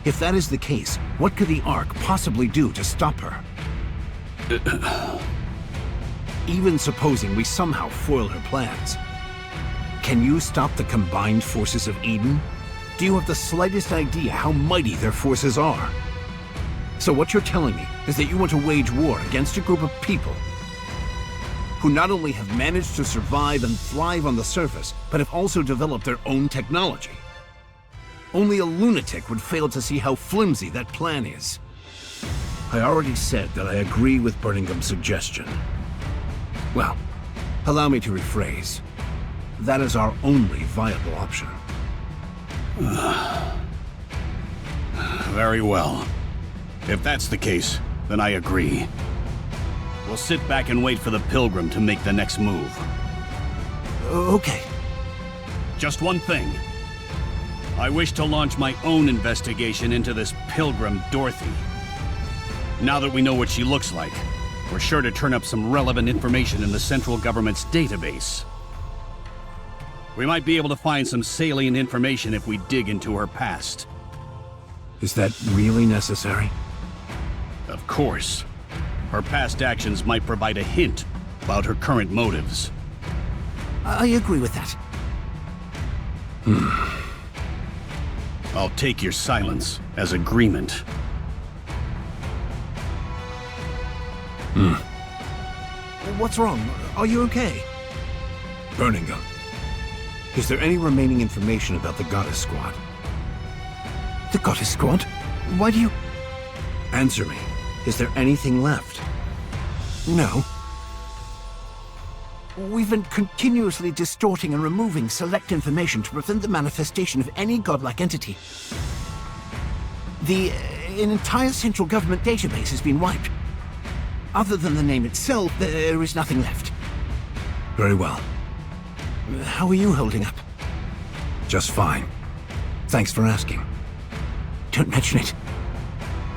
If that is the case, what could the Ark possibly do to stop her? Even supposing we somehow foil her plans, can you stop the combined forces of Eden? Do you have the slightest idea how mighty their forces are? So what you're telling me is that you want to wage war against a group of people who not only have managed to survive and thrive on the surface, but have also developed their own technology. Only a lunatic would fail to see how flimsy that plan is. I already said that I agree with Burning Gum's suggestion. Well, allow me to rephrase. That is our only viable option. Very well. If that's the case, then I agree. We'll sit back and wait for the Pilgrim to make the next move. Okay. Just one thing. I wish to launch my own investigation into this Pilgrim, Dorothy. Now that we know what she looks like, we're sure to turn up some relevant information in the central government's database. We might be able to find some salient information if we dig into her past. Is that really necessary? Of course. Her past actions might provide a hint about her current motives. I agree with that. I'll take your silence as agreement. What's wrong? Are you okay? Burningham. Is there any remaining information about the Goddess Squad? The Goddess Squad? Why do you... Answer me. Is there anything left? No. We've been continuously distorting and removing select information to prevent the manifestation of any godlike entity. An entire central government database has been wiped. Other than the name itself, there is nothing left. Very well. How are you holding up? Just fine. Thanks for asking. Don't mention it.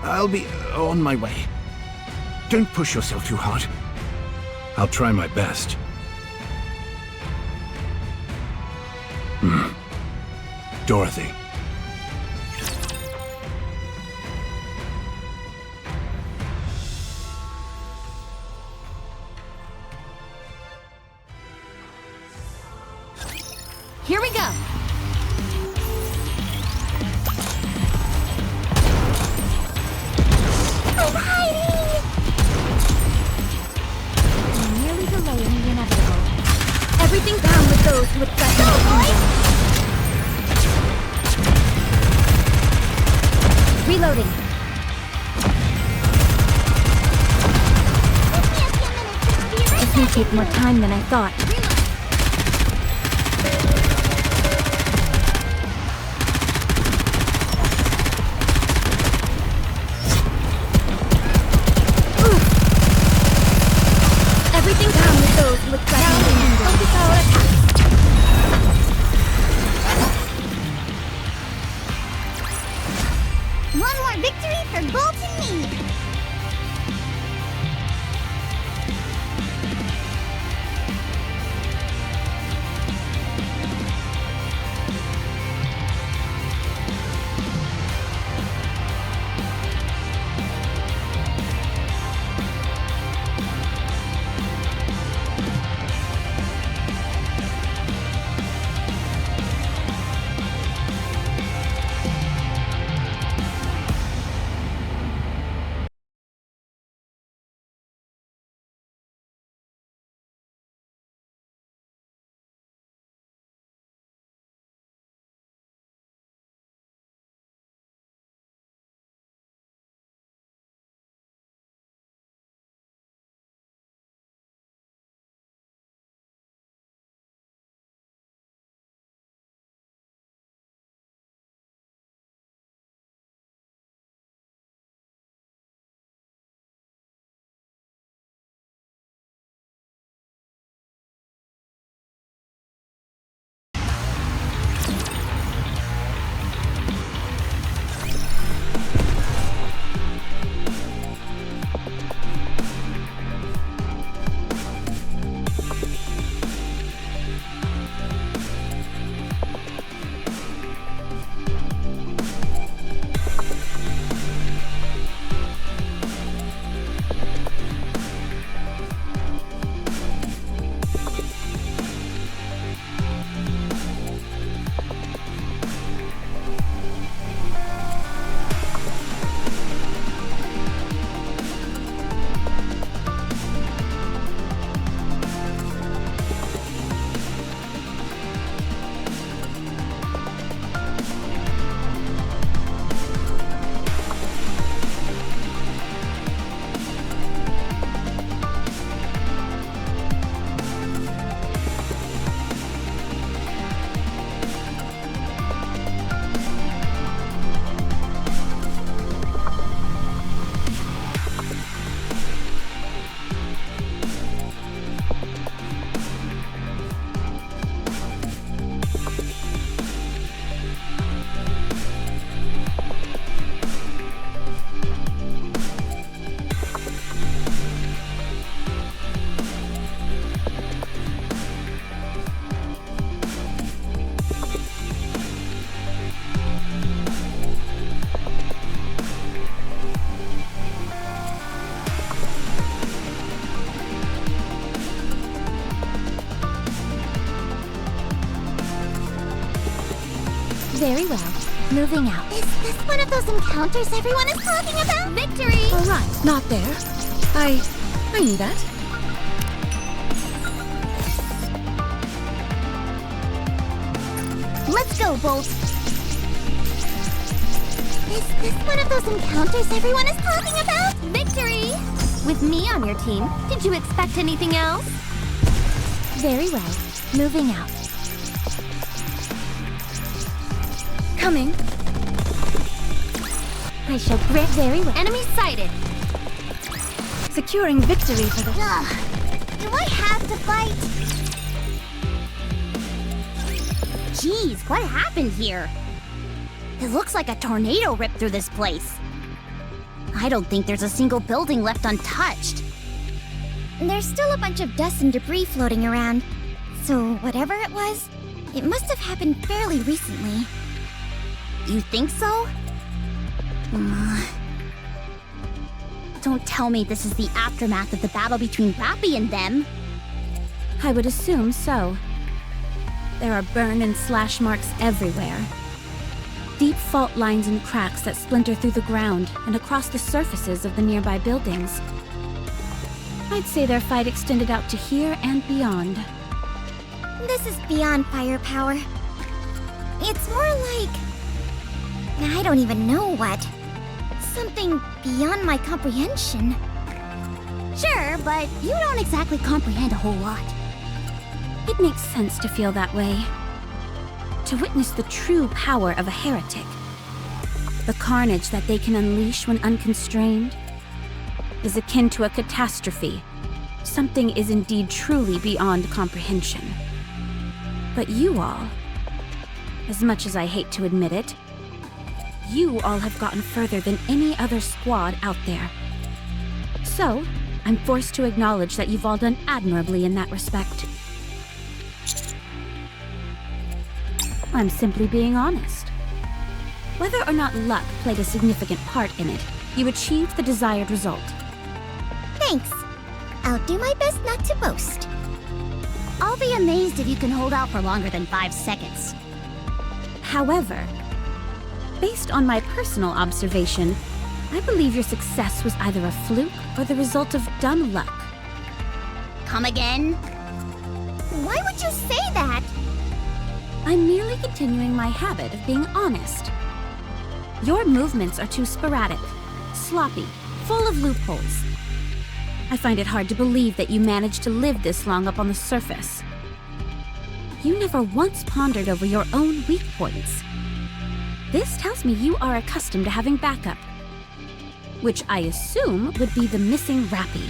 I'll be on my way. Don't push yourself too hard. I'll try my best. Dorothy. Here we go. I'm hiding! I'm merely delaying the inevitable. Everything down with those who would threaten the kingdom. Reloading. This may take more time than I thought. Everything down with those who would threaten the kingdom. Focus our attacks. One more victory for Bolt and me! Very well. Moving out. Is this one of those encounters everyone is talking about? Victory! All right, not there. I knew that. Let's go, Bolt. Is this one of those encounters everyone is talking about? Victory! With me on your team, did you expect anything else? Very well. Moving out. Coming. I shall grant very well. Enemy sighted. Securing victory for the... Ugh. Do I have to fight? Jeez, what happened here? It looks like a tornado ripped through this place. I don't think there's a single building left untouched. There's still a bunch of dust and debris floating around. So whatever it was, it must have happened fairly recently. You think so? Don't tell me this is the aftermath of the battle between Rapi and them. I would assume so. There are burn and slash marks everywhere. Deep fault lines and cracks that splinter through the ground and across the surfaces of the nearby buildings. I'd say their fight extended out to here and beyond. This is beyond firepower. It's more like... I don't even know what. Something beyond my comprehension. Sure, but you don't exactly comprehend a whole lot. It makes sense to feel that way. To witness the true power of a heretic. The carnage that they can unleash when unconstrained is akin to a catastrophe. Something is indeed truly beyond comprehension. But you all, as much as I hate to admit it, you all have gotten further than any other squad out there. So, I'm forced to acknowledge that you've all done admirably in that respect. I'm simply being honest. Whether or not luck played a significant part in it, you achieved the desired result. Thanks. I'll do my best not to boast. I'll be amazed if you can hold out for longer than 5 seconds. However, based on my personal observation, I believe your success was either a fluke or the result of dumb luck. Come again? Why would you say that? I'm merely continuing my habit of being honest. Your movements are too sporadic, sloppy, full of loopholes. I find it hard to believe that you managed to live this long up on the surface. You never once pondered over your own weak points. This tells me you are accustomed to having backup, which I assume would be the missing Rapi.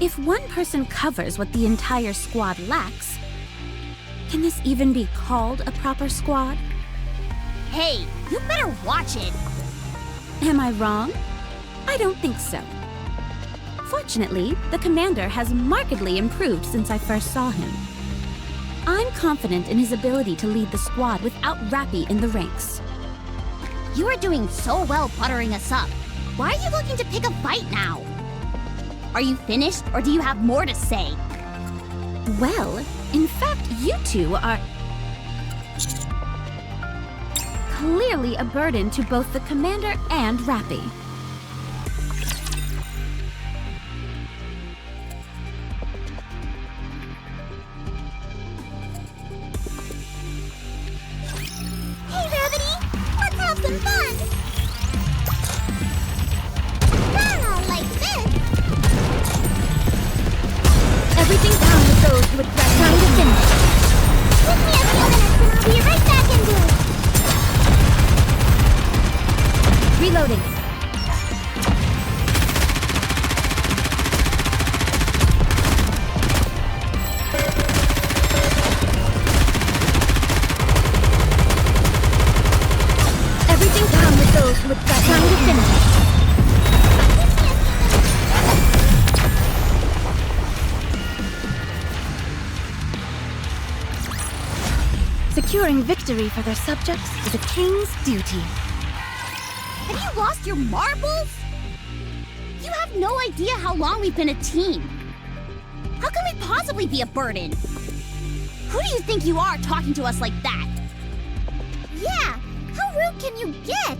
If one person covers what the entire squad lacks, can this even be called a proper squad? Hey, you better watch it! Am I wrong? I don't think so. Fortunately, the commander has markedly improved since I first saw him. I'm confident in his ability to lead the squad without Rapi in the ranks. You are doing so well buttering us up. Why are you looking to pick a fight now? Are you finished, or do you have more to say? Well, in fact, you two are clearly a burden to both the commander and Rapi. Hey, Rabbity! Let's have some fun! Not like this! Everything down with those who would threaten Time to to finish. Give me a few minutes and I'll be right back into it! Reloading. Everything down with those who would threaten to finish. Securing victory for their subjects is a king's duty. Have you lost your marbles? You have no idea how long we've been a team. How can we possibly be a burden? Who do you think you are talking to us like that? Yeah, how rude can you get?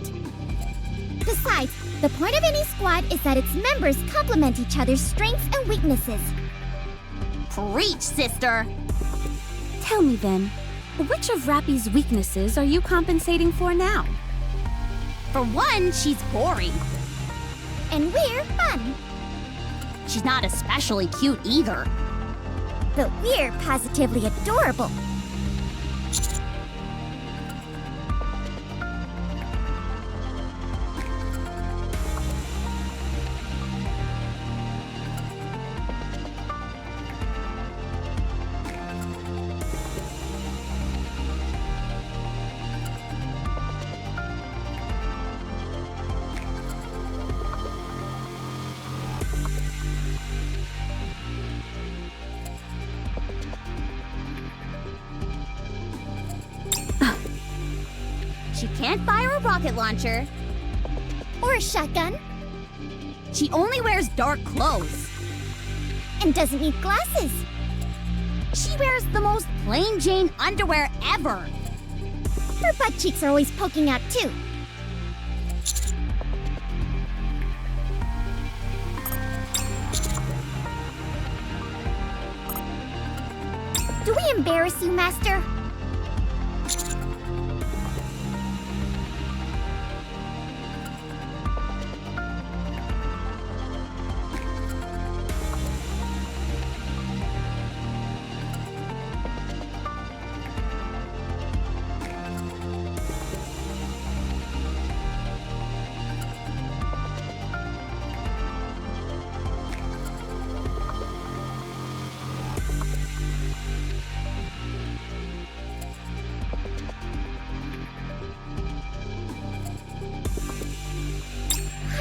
Besides, the point of any squad is that its members complement each other's strengths and weaknesses. Preach, sister! Tell me then, which of Rapi's weaknesses are you compensating for now? For one, she's boring. And we're fun. She's not especially cute either. But we're positively adorable. She can't fire a rocket launcher. Or a shotgun. She only wears dark clothes. And doesn't need glasses. She wears the most plain Jane underwear ever. Her butt cheeks are always poking out too. Do we embarrass you, Master?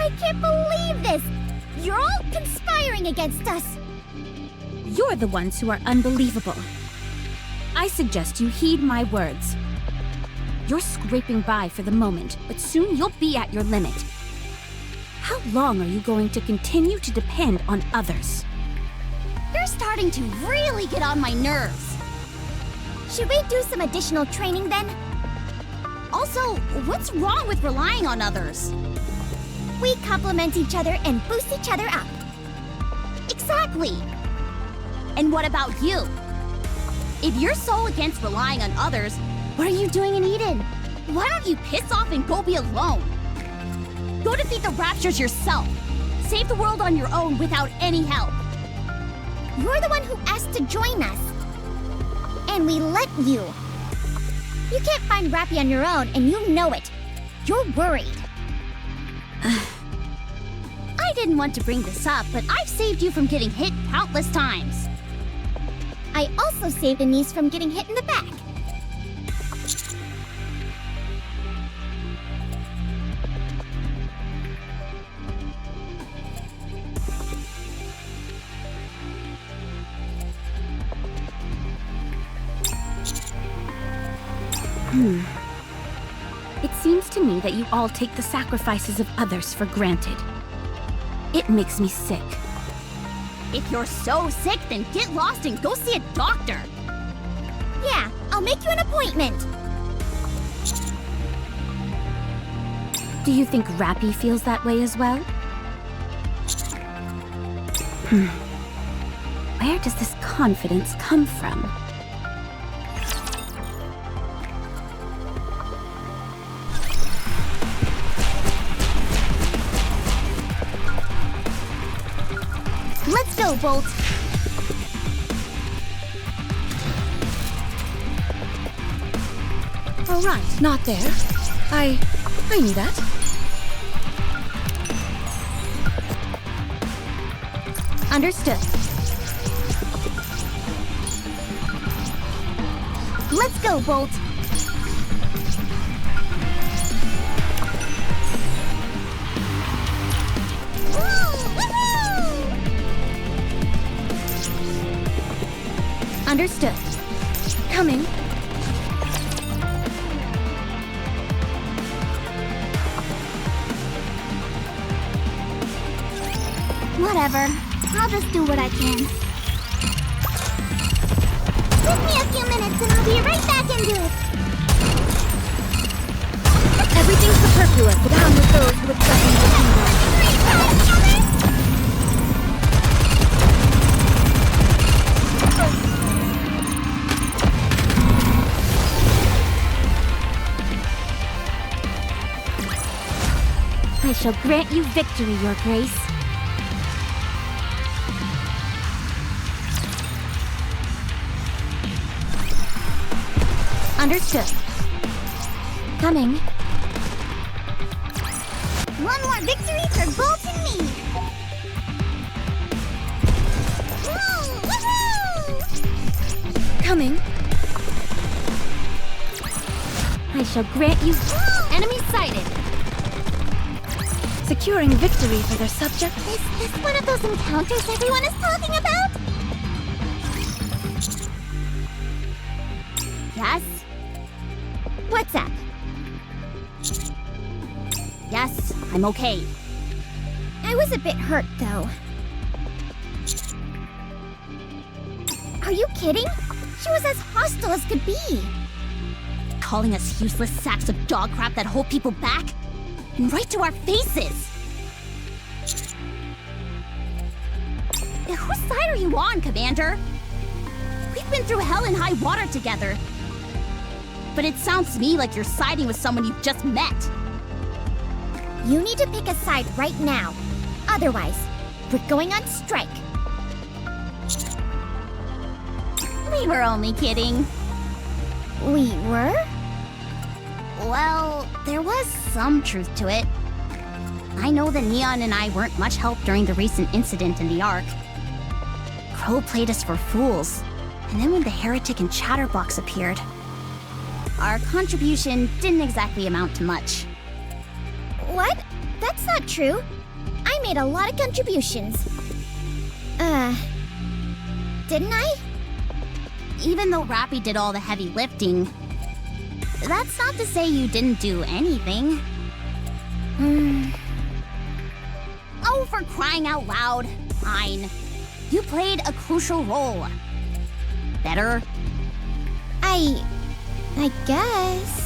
I can't believe this! You're all conspiring against us! You're the ones who are unbelievable. I suggest you heed my words. You're scraping by for the moment, but soon you'll be at your limit. How long are you going to continue to depend on others? You're starting to really get on my nerves. Should we do some additional training then? Also, what's wrong with relying on others? We complement each other and boost each other up. Exactly! And what about you? If you're so against relying on others, what are you doing in Eden? Why don't you piss off and go be alone? Go defeat the Raptures yourself. Save the world on your own without any help. You're the one who asked to join us. And we let you. You can't find Rapi on your own, and you know it. You're worried. I didn't want to bring this up, but I've saved you from getting hit countless times. I also saved Anise from getting hit in the back. It seems to me that you all take the sacrifices of others for granted. It makes me sick. If you're so sick, then get lost and go see a doctor. Yeah, I'll make you an appointment. Do you think Rapi feels that way as well? Where does this confidence come from? Let's go, Bolt. All right, not there. I knew that. Understood. Let's go, Bolt. Understood. Coming. Whatever. I'll just do what I can. Give me a few minutes and I'll be right back into it. Everything's superfluous. Down with those who would threaten the kingdom. shall grant you victory, Your Grace. Understood. Coming. One more victory for Bolt and me! Woohoo! Coming. I shall grant you... Enemy sighted! Securing victory for their subject. Is this one of those encounters everyone is talking about? Yes? What's up? Yes, I'm okay. I was a bit hurt, though. Are you kidding? She was as hostile as could be. Calling us useless sacks of dog crap that hold people back? And right to our faces! Whose side are you on, Commander? We've been through hell and high water together. But it sounds to me like you're siding with someone you've just met. You need to pick a side right now. Otherwise, we're going on strike. We were only kidding. We were? Well, there was some truth to it. I know that Neon and I weren't much help during the recent incident in the Ark. Crow played us for fools, and then when the heretic and Chatterbox appeared, our contribution didn't exactly amount to much. What? That's not true. I made a lot of contributions. Didn't I? Even though Rapi did all the heavy lifting, that's not to say you didn't do anything. Oh, for crying out loud. Fine. You played a crucial role. Better? I guess.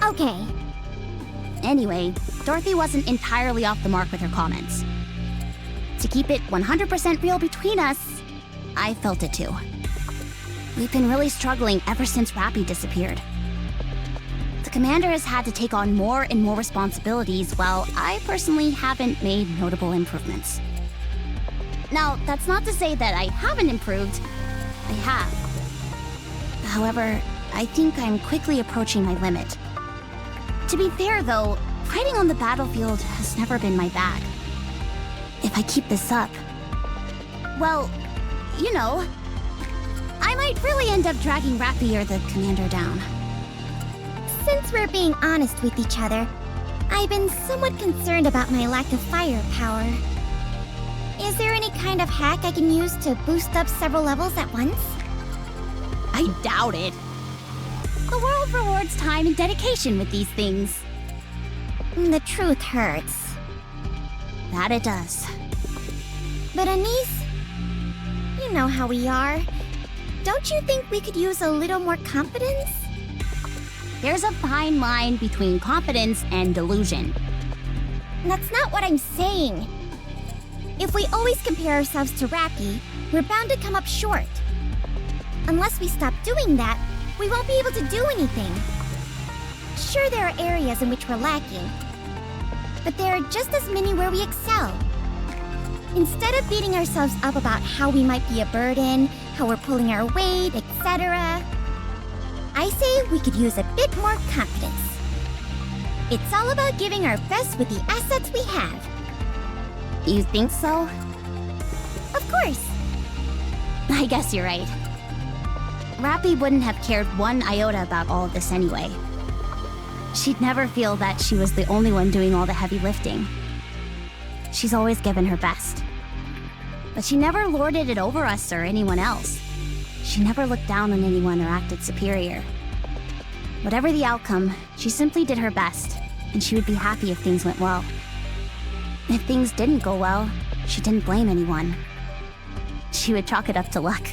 Okay. Anyway, Dorothy wasn't entirely off the mark with her comments. To keep it 100% real between us, I felt it too. We've been really struggling ever since Rapi disappeared. The commander has had to take on more and more responsibilities, while I personally haven't made notable improvements. Now, that's not to say that I haven't improved. I have. However, I think I'm quickly approaching my limit. To be fair, though, fighting on the battlefield has never been my bag. If I keep this up, well, you know, I might really end up dragging Rapi or the commander down. Since we're being honest with each other, I've been somewhat concerned about my lack of firepower. Is there any kind of hack I can use to boost up several levels at once? I doubt it. The world rewards time and dedication with these things. The truth hurts. That it does. But Anise, you know how we are. Don't you think we could use a little more confidence? There's a fine line between confidence and delusion. That's not what I'm saying. If we always compare ourselves to Rapi, we're bound to come up short. Unless we stop doing that, we won't be able to do anything. Sure, there are areas in which we're lacking, but there are just as many where we excel. Instead of beating ourselves up about how we might be a burden, how we're pulling our weight, etc., I say we could use a bit more confidence. It's all about giving our best with the assets we have. You think so? Of course. I guess you're right. Rapi wouldn't have cared one iota about all of this anyway. She'd never feel that she was the only one doing all the heavy lifting. She's always given her best. But she never lorded it over us or anyone else. she never looked down on anyone or acted superior. Whatever the outcome, she simply did her best, and she would be happy if things went well. If things didn't go well, she didn't blame anyone. She would chalk it up to luck.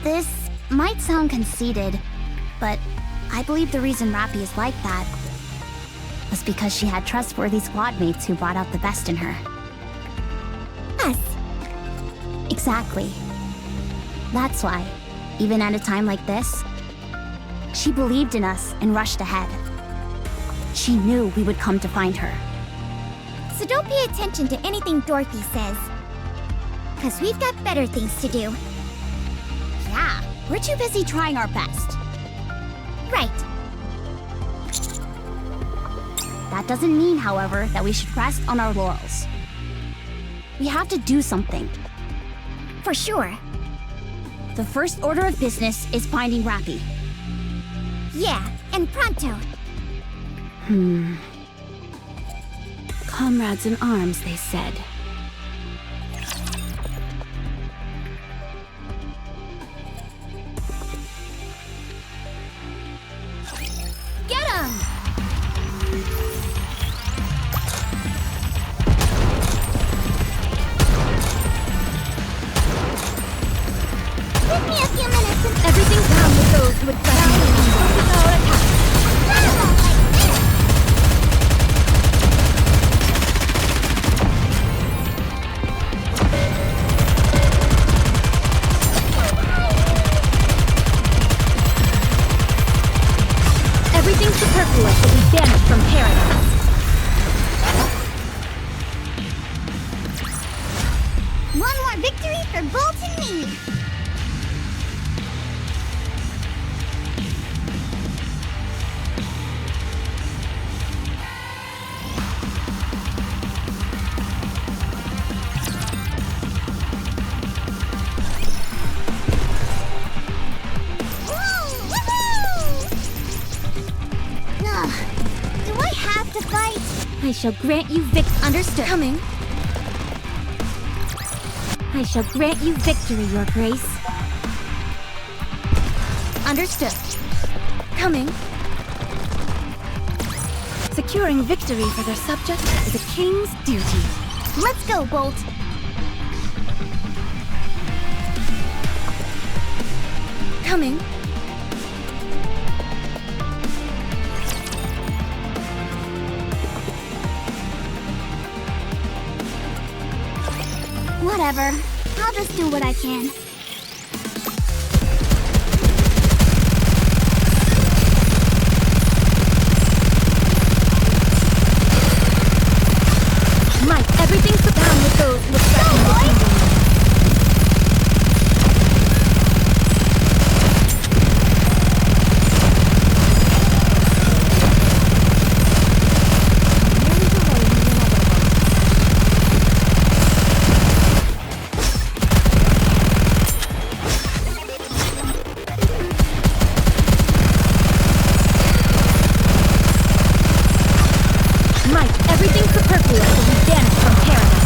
This might sound conceited, but I believe the reason Rapi is like that was because she had trustworthy squad mates who brought out the best in her. Us. Exactly. That's why, even at a time like this, she believed in us and rushed ahead. She knew we would come to find her. So don't pay attention to anything Dorothy says. 'Cause we've got better things to do. Yeah, we're too busy trying our best. Right. That doesn't mean, however, that we should rest on our laurels. We have to do something. For sure. The first order of business is finding Rapi. Yeah, and pronto. Comrades in arms, they said. Get 'em! Give me a few minutes and Everything's down with those who would threaten me. Our attack. Everything superfluous will be banished from paradise. one more victory for Bolt and me. Do I have to fight? I shall grant you Understood. Coming. I shall grant you victory, Your Grace. Understood. Coming. Securing victory for their subjects is a king's duty. Let's go, Bolt. Coming. Whatever. I'll just do what I can. Might everything's put down with those who would threaten the kingdom. Everything superfluous will be banished from paradise.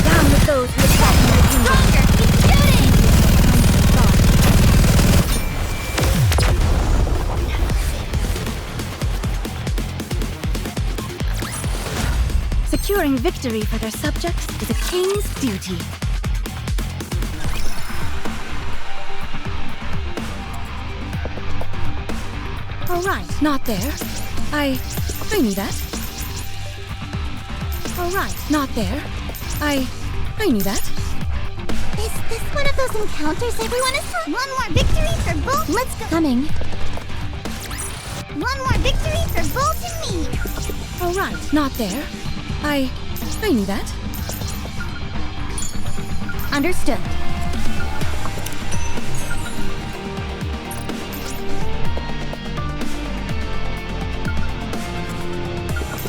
Down with those who attack the kingdom. Securing victory for their subjects is a king's duty. All right, not there. I knew that. All right, not there. I knew that. Is this one of those encounters everyone is talking? One more victory for Bolt. Let's go. Coming. One more victory for Bolt and me. All right, not there. I knew that. Understood.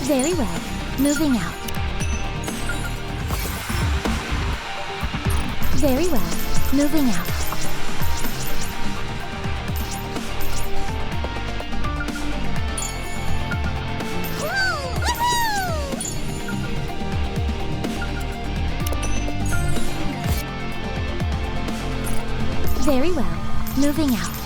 Very well. Moving out. Very well. Moving out. Very well. Moving out.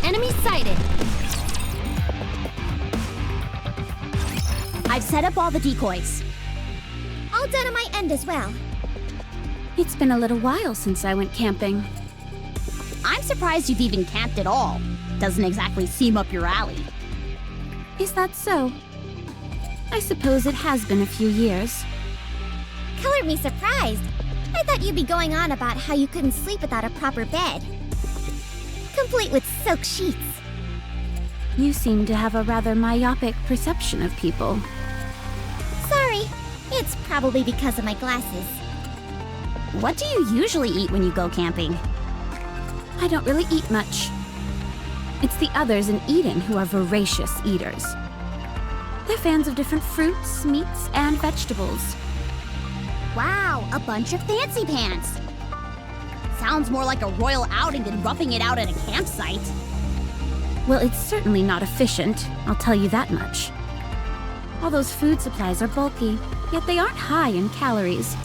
Enemy sighted. I've set up all the decoys. All done on my end as well. It's been a little while since I went camping. I'm surprised you've even camped at all. Doesn't exactly seem up your alley. Is that so? I suppose it has been a few years. Colored me surprised. I thought you'd be going on about how you couldn't sleep without a proper bed. Complete with silk sheets. You seem to have a rather myopic perception of people. Sorry. It's probably because of my glasses. What do you usually eat when you go camping? I don't really eat much. It's the others in Eden who are voracious eaters. They're fans of different fruits, meats, and vegetables. Wow, a bunch of fancy pants. Sounds more like a royal outing than roughing it out at a campsite. Well, it's certainly not efficient, I'll tell you that much. All those food supplies are bulky, yet they aren't high in calories.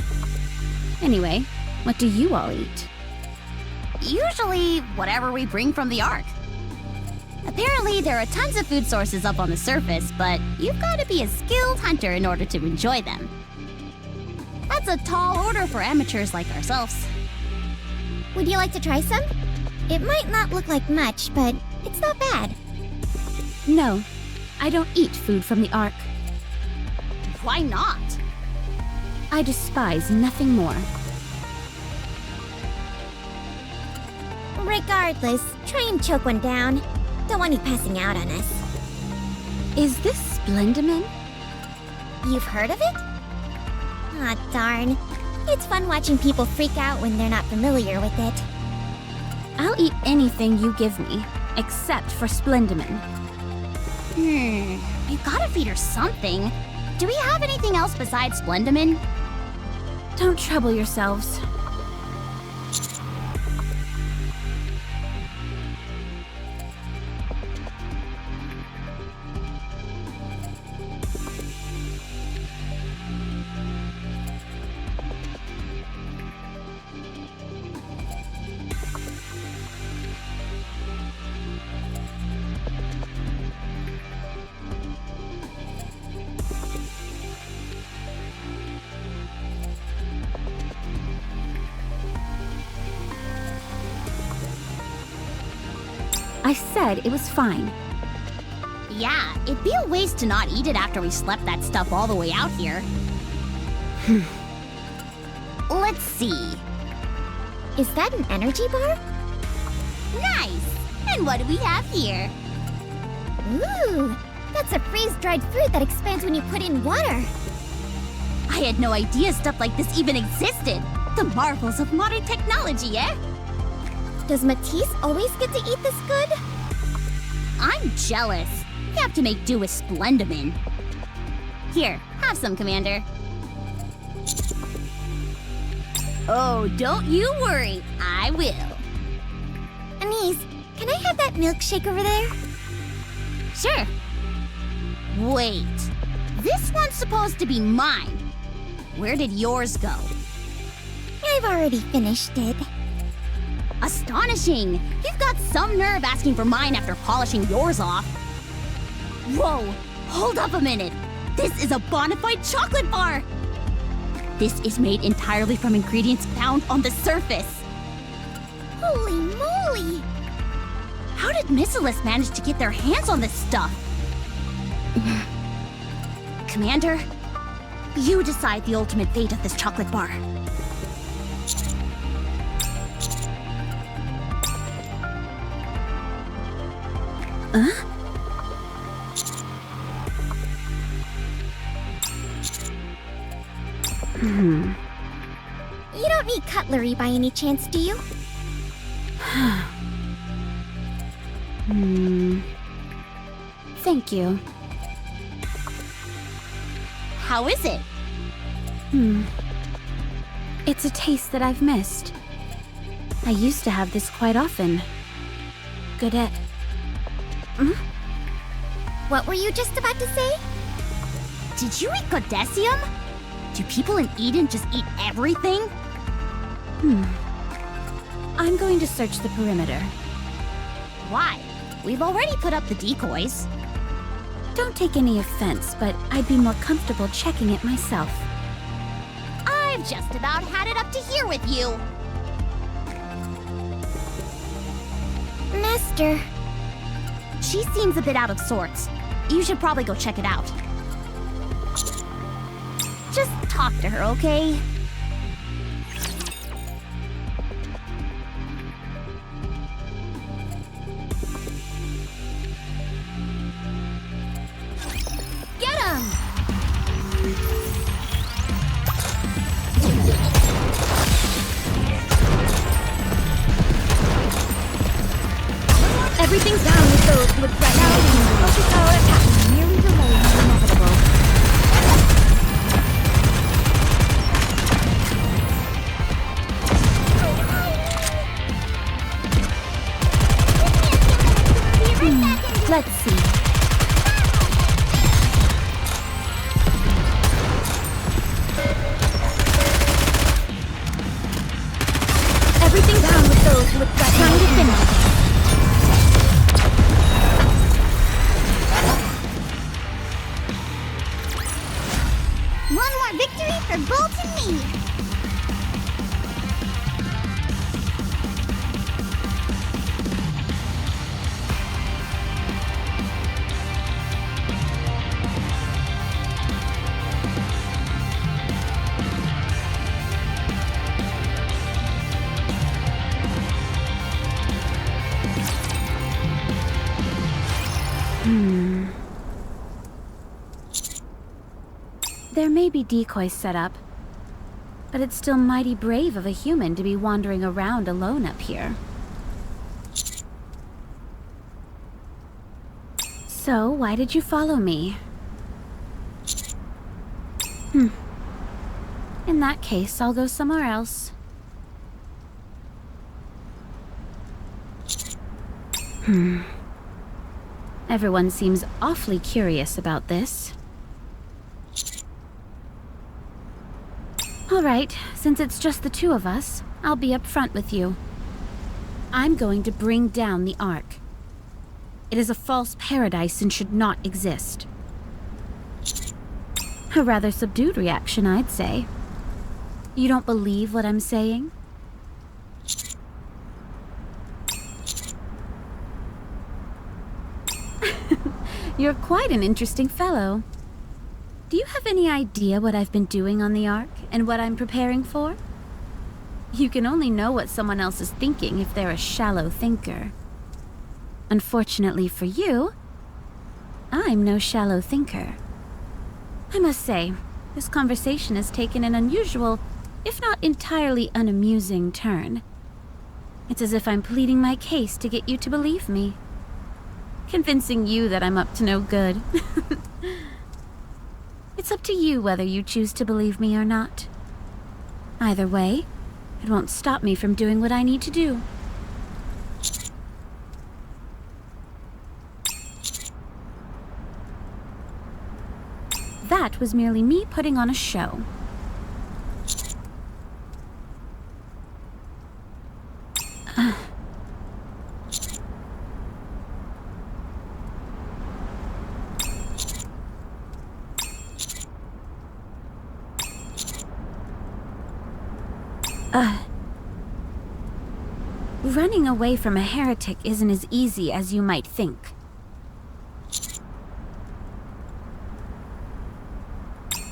Anyway, what do you all eat? Usually, whatever we bring from the Ark. Apparently, there are tons of food sources up on the surface, but you've got to be a skilled hunter in order to enjoy them. That's a tall order for amateurs like ourselves. Would you like to try some? It might not look like much, but it's not bad. No, I don't eat food from the Ark. Why not? I despise nothing more. Regardless, try and choke one down. Don't want you passing out on us. Is this Splendimin? You've heard of it? Aw, darn. It's fun watching people freak out when they're not familiar with it. I'll eat anything you give me, except for Splendimin. We've got to feed her something. Do we have anything else besides Splendimin? Don't trouble yourselves. I said it was fine. Yeah, it'd be a waste to not eat it after we slept that stuff all the way out here. Let's see. Is that an energy bar? Nice! And what do we have here? Ooh, that's a freeze-dried fruit that expands when you put in water. I had no idea stuff like this even existed. The marvels of modern technology, eh? Does Matisse always get to eat this good? I'm jealous. You have to make do with Splendimin. Here, have some, Commander. Oh, don't you worry. I will. Anise, can I have that milkshake over there? Sure. Wait. This one's supposed to be mine. Where did yours go? I've already finished it. Astonishing! You've got some nerve asking for mine after polishing yours off. Whoa! Hold up a minute! This is a bona fide chocolate bar! This is made entirely from ingredients found on the surface. Holy moly! How did Nihilister manage to get their hands on this stuff? Commander, you decide the ultimate fate of this chocolate bar. You don't need cutlery by any chance, do you? Thank you. How is it? It's a taste that I've missed. I used to have this quite often. Goodette. What were you just about to say? Did you eat Godesium? Do people in Eden just eat everything? I'm going to search the perimeter. Why? We've already put up the decoys. Don't take any offense, but I'd be more comfortable checking it myself. I've just about had it up to here with you. Master. She seems a bit out of sorts. You should probably go check it out. Just talk to her, okay? Get him! Everything's down with those with threat. Focus our attack, merely delaying the inevitable. Let's see. Everything down with those with threat. Time to finish this. One more victory for Bolt and me! There may be decoys set up, but it's still mighty brave of a human to be wandering around alone up here. So, why did you follow me? In that case, I'll go somewhere else. Everyone seems awfully curious about this. All right, since it's just the two of us, I'll be up front with you. I'm going to bring down the Ark. It is a false paradise and should not exist. A rather subdued reaction, I'd say. You don't believe what I'm saying? You're quite an interesting fellow. Do you have any idea what I've been doing on the Ark and what I'm preparing for? You can only know what someone else is thinking if they're a shallow thinker. Unfortunately for you, I'm no shallow thinker. I must say, this conversation has taken an unusual, if not entirely unamusing turn. It's as if I'm pleading my case to get you to believe me. Convincing you that I'm up to no good. It's up to you whether you choose to believe me or not. Either way, it won't stop me from doing what I need to do. That was merely me putting on a show. Running away from a heretic isn't as easy as you might think.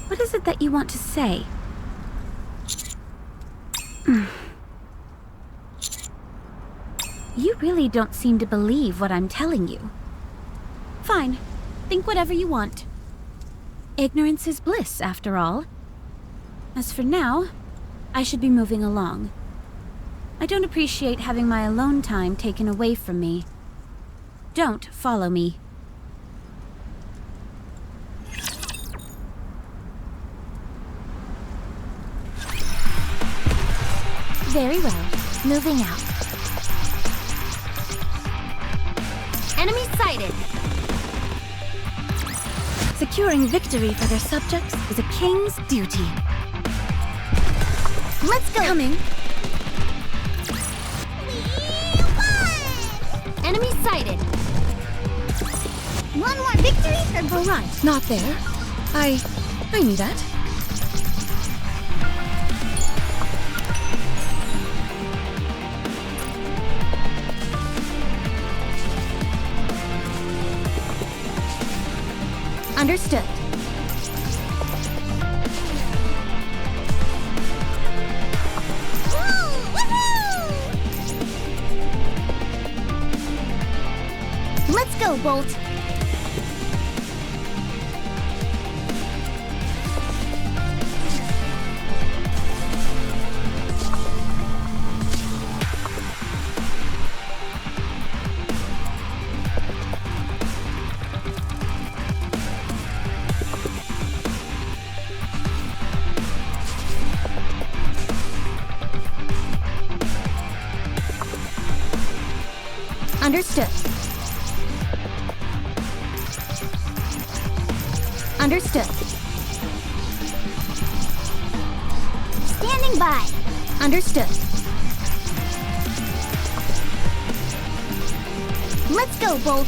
What is it that you want to say? You really don't seem to believe what I'm telling you. Fine. Think whatever you want. Ignorance is bliss, after all. As for now, I should be moving along. I don't appreciate having my alone time taken away from me. Don't follow me. Very well. Moving out. Enemy sighted! Securing victory for their subjects is a king's duty. Let's go! Coming. Enemy sighted! One more victory for All right, not there. I knew that. Understood. Let's go, Bolt. Understood. Understood. Standing by. Understood. Let's go, Bolt.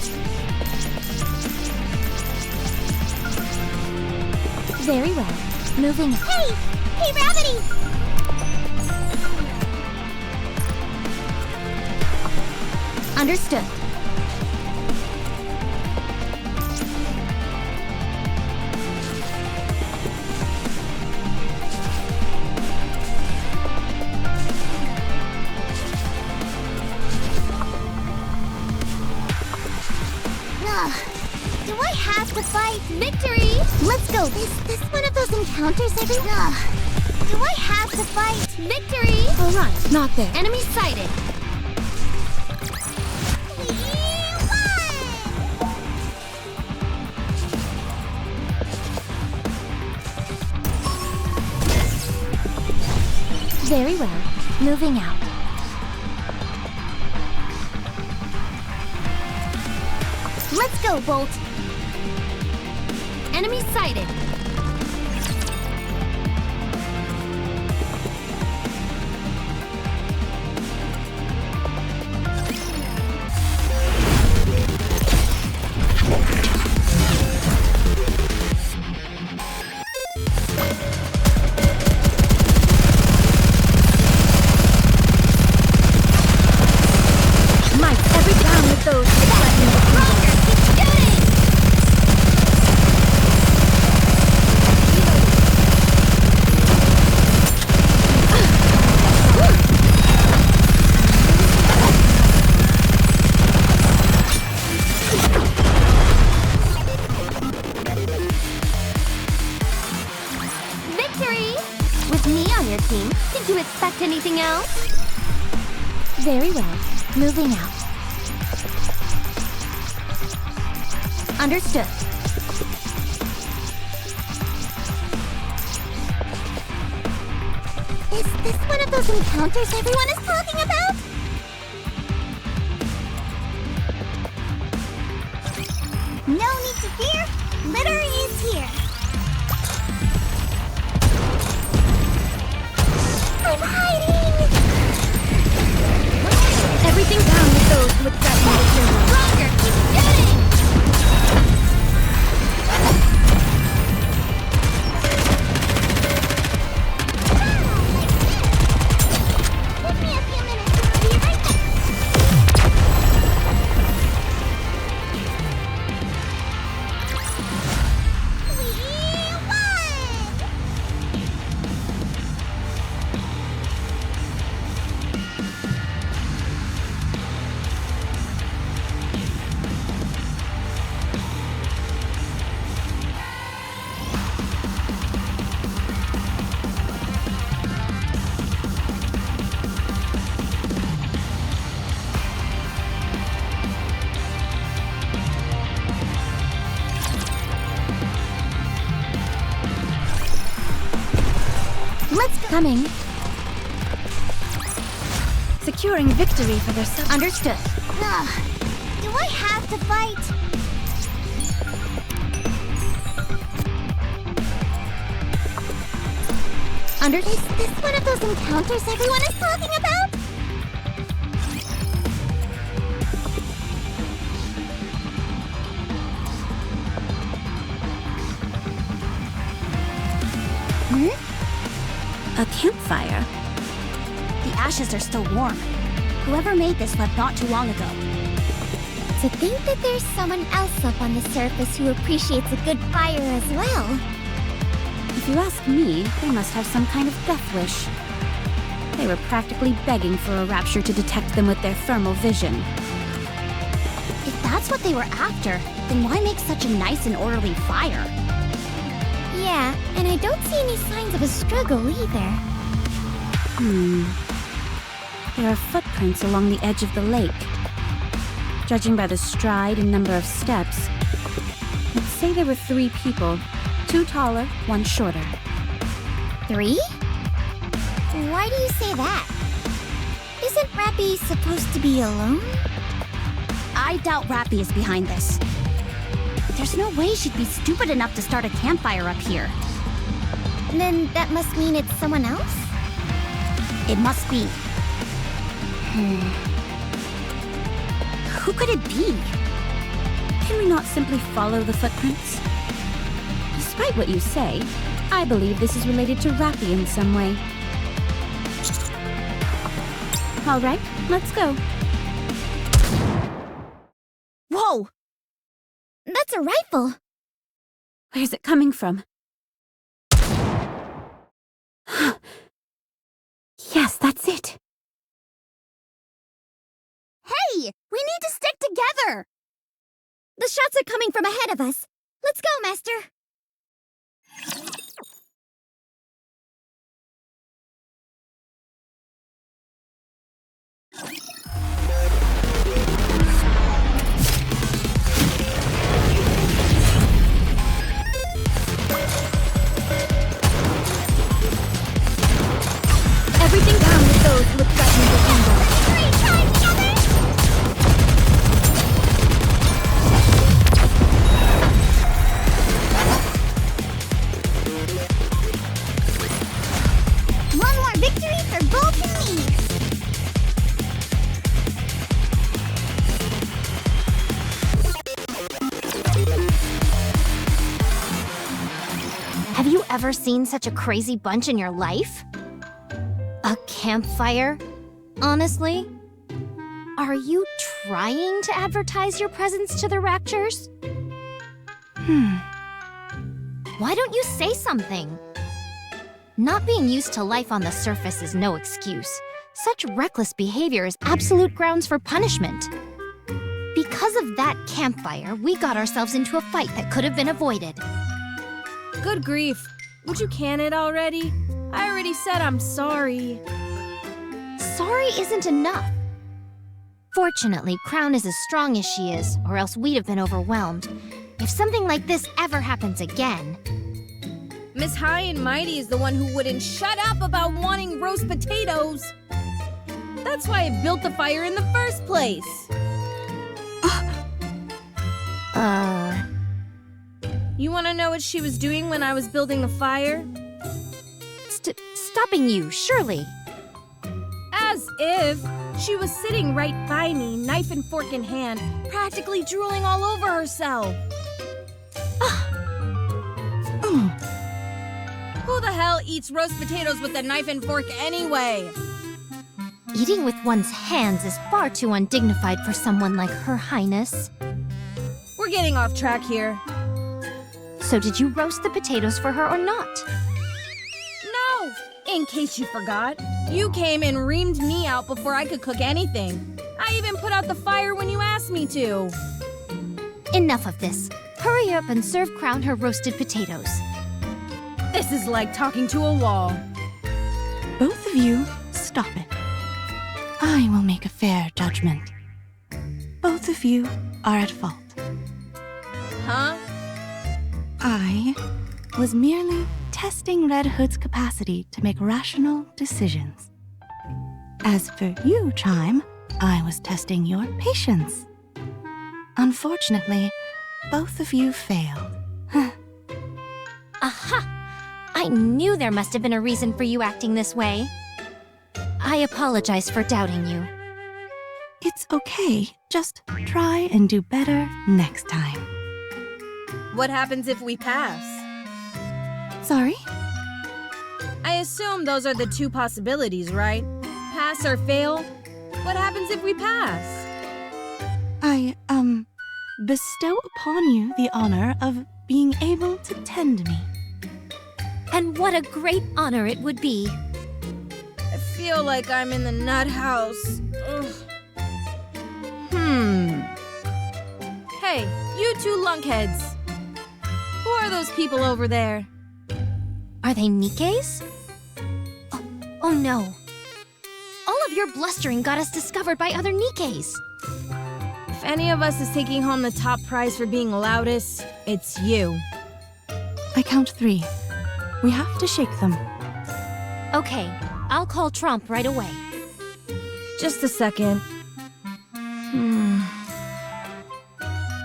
Very well. Moving out. Hey! Hey, Rabbity! Understood. Do I have to fight? Victory! Let's go. Is this one of those encounters everyone? Do I have to fight? Victory! All right, not there. Enemy sighted. Very well. Moving out. Let's go, Bolt. Enemy sighted. Did you expect anything else? Very well. Moving out. Understood. Is this one of those encounters everyone is talking about? No need to fear. Litter is here. I'm hiding! Everything down with those who would threaten the hero. Stronger! Keep shooting! Give me a few minutes and I'll be right back. We won! Let's go. Coming. securing victory for their self. Understood. Ugh. Do I have to fight? Is this one of those encounters everyone is talking about? A campfire? The ashes are still warm. Whoever made this left not too long ago. To think that there's someone else up on the surface who appreciates a good fire as well. If you ask me, they must have some kind of death wish. They were practically begging for a rapture to detect them with their thermal vision. If that's what they were after, then why make such a nice and orderly fire? Yeah, and I don't see any signs of a struggle either. There are footprints along the edge of the lake. Judging by the stride and number of steps, I'd say there were 3 people. 2 taller, 1 shorter. 3? Why do you say that? Isn't Rapi supposed to be alone? I doubt Rapi is behind this. There's no way she'd be stupid enough to start a campfire up here. Then that must mean it's someone else? It must be. Who could it be? Can we not simply follow the footprints? Despite what you say, I believe this is related to Rapi in some way. All right, let's go. Whoa! That's a rifle! Where's it coming from? Yes, that's it. Hey! We need to stick together! The shots are coming from ahead of us. Let's go, Master! Everything down with those who look threatening to handle. One more victory for both and me! Have you ever seen such a crazy bunch in your life? A campfire? Honestly? Are you trying to advertise your presence to the Raptures? Why don't you say something? Not being used to life on the surface is no excuse. Such reckless behavior is absolute grounds for punishment. Because of that campfire, we got ourselves into a fight that could have been avoided. Good grief. Would you can it already? I already said I'm sorry. Sorry isn't enough. Fortunately, Crown is as strong as she is, or else we'd have been overwhelmed. If something like this ever happens again... Miss High and Mighty is the one who wouldn't shut up about wanting roast potatoes. That's why I built the fire in the first place. You want to know what she was doing when I was building the fire? Stopping you, surely. As if. She was sitting right by me, knife and fork in hand, practically drooling all over herself. Who the hell eats roast potatoes with a knife and fork anyway? Eating with one's hands is far too undignified for someone like Her Highness. We're getting off track here. So did you roast the potatoes for her or not? No! In case you forgot, you came and reamed me out before I could cook anything. I even put out the fire when you asked me to. Enough of this. Hurry up and serve Crown her roasted potatoes. This is like talking to a wall. Both of you, stop it. I will make a fair judgment. Both of you are at fault. Huh? I was merely testing Red Hood's capacity to make rational decisions. As for you, Chime, I was testing your patience. Unfortunately, both of you failed. Aha! I knew there must have been a reason for you acting this way. I apologize for doubting you. It's okay. Just try and do better next time. What happens if we pass? Sorry? I assume those are the two possibilities, right? Pass or fail? What happens if we pass? I, bestow upon you the honor of being able to tend me. And what a great honor it would be. I feel like I'm in the nut house. Ugh. Hey, you two lunkheads. Who are those people over there? Are they Nikkes? Oh no. All of your blustering got us discovered by other Nikkes. If any of us is taking home the top prize for being loudest, it's you. I count 3. We have to shake them. Okay, I'll call Trump right away. Just a second.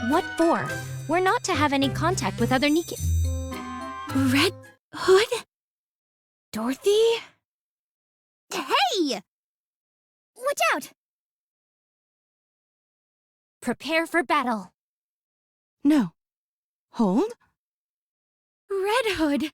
What for? We're not to have any contact with other Nikke. Red Hood? Dorothy? Hey! Watch out! Prepare for battle. No. Hold. Red Hood!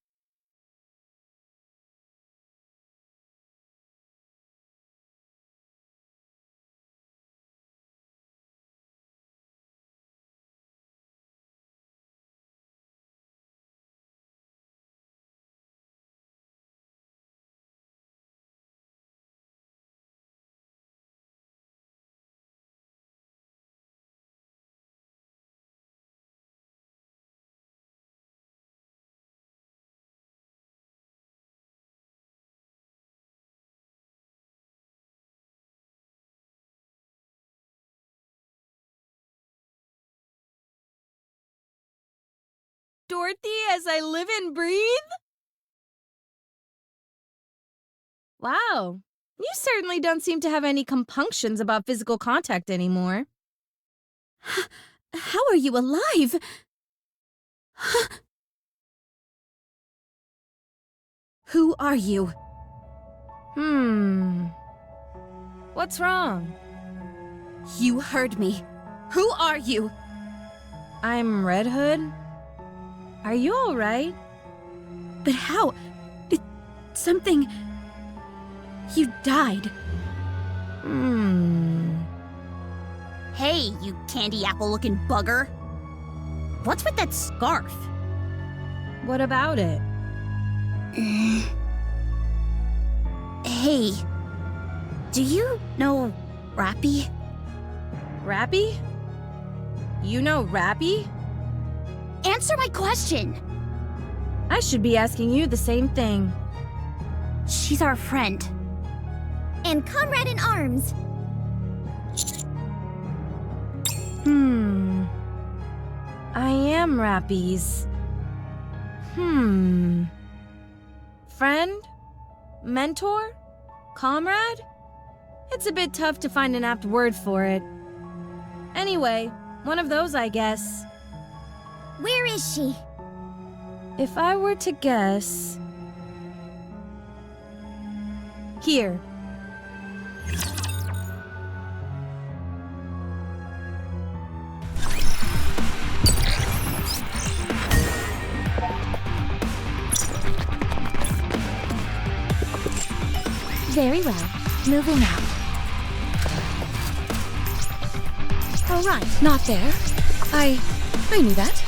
Dorothy as I live and breathe? Wow, you certainly don't seem to have any compunctions about physical contact anymore. How are you alive? Who are you? What's wrong? You heard me. Who are you? I'm Red Hood? Are you alright? But how? Something... You died. Hey, you candy apple-looking bugger. What's with that scarf? What about it? Hey, do you know Rapi? Rapi? You know Rapi? Answer my question! I should be asking you the same thing. She's our friend. And comrade in arms. I am Rapi's. Friend? Mentor? Comrade? It's a bit tough to find an apt word for it. Anyway, one of those, I guess. Where is she? If I were to guess... Here. Very well. Moving out. All right, not there. I knew that.